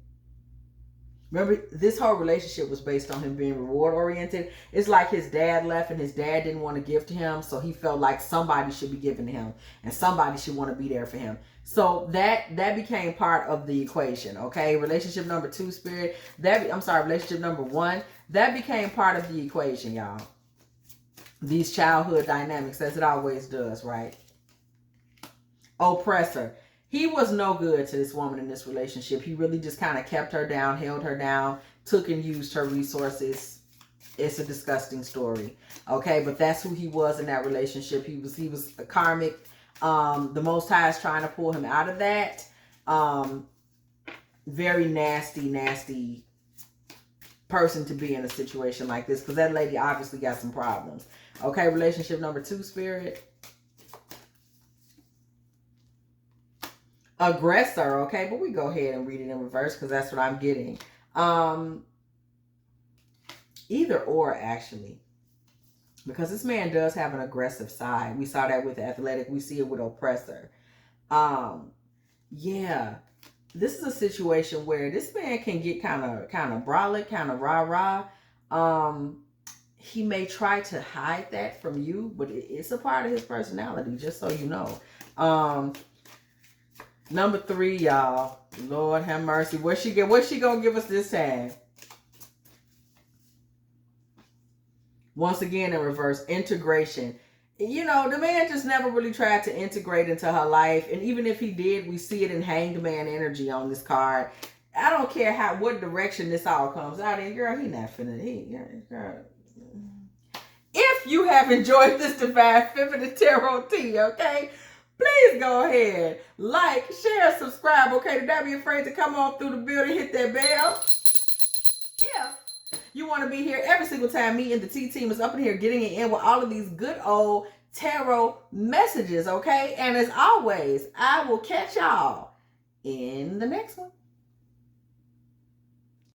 S1: Remember, this whole relationship was based on him being reward oriented. It's like his dad left and his dad didn't want to give to him. So he felt like somebody should be giving to him and somebody should want to be there for him. So that became part of the equation. Okay. Relationship number 2, Spirit. Relationship number 1. That became part of the equation, y'all. These childhood dynamics, as it always does, right? Oppressor. He was no good to this woman in this relationship. He really just kind of kept her down, held her down, took and used her resources. It's a disgusting story. Okay, but that's who he was in that relationship. He was a karmic. The Most High is trying to pull him out of that. Very nasty person to be in a situation like this, because that lady obviously got some problems. Okay, relationship number 2, Spirit. Aggressor. Okay, but we go ahead and read it in reverse because that's what I'm getting. Either or, actually, because this man does have an aggressive side. We saw that with athletic. We see it with oppressor. Yeah, this is a situation where this man can get kind of brolic, kind of rah-rah. He may try to hide that from you, but it's a part of his personality, just so you know. Number 3, y'all. Lord have mercy. What's she gonna give us this time? Once again in reverse, integration. The man just never really tried to integrate into her life. And even if he did, we see it in hanged man energy on this card. I don't care what direction this all comes out in. Girl, he not finna. Girl. If you have enjoyed this Divine Feminine Tarot tea, okay? Please go ahead, like, share, subscribe, okay? Do not be afraid to come on through the building, hit that bell. Yeah. You want to be here every single time me and the T team is up in here getting it in with all of these good old tarot messages, okay? And as always, I will catch y'all in the next one.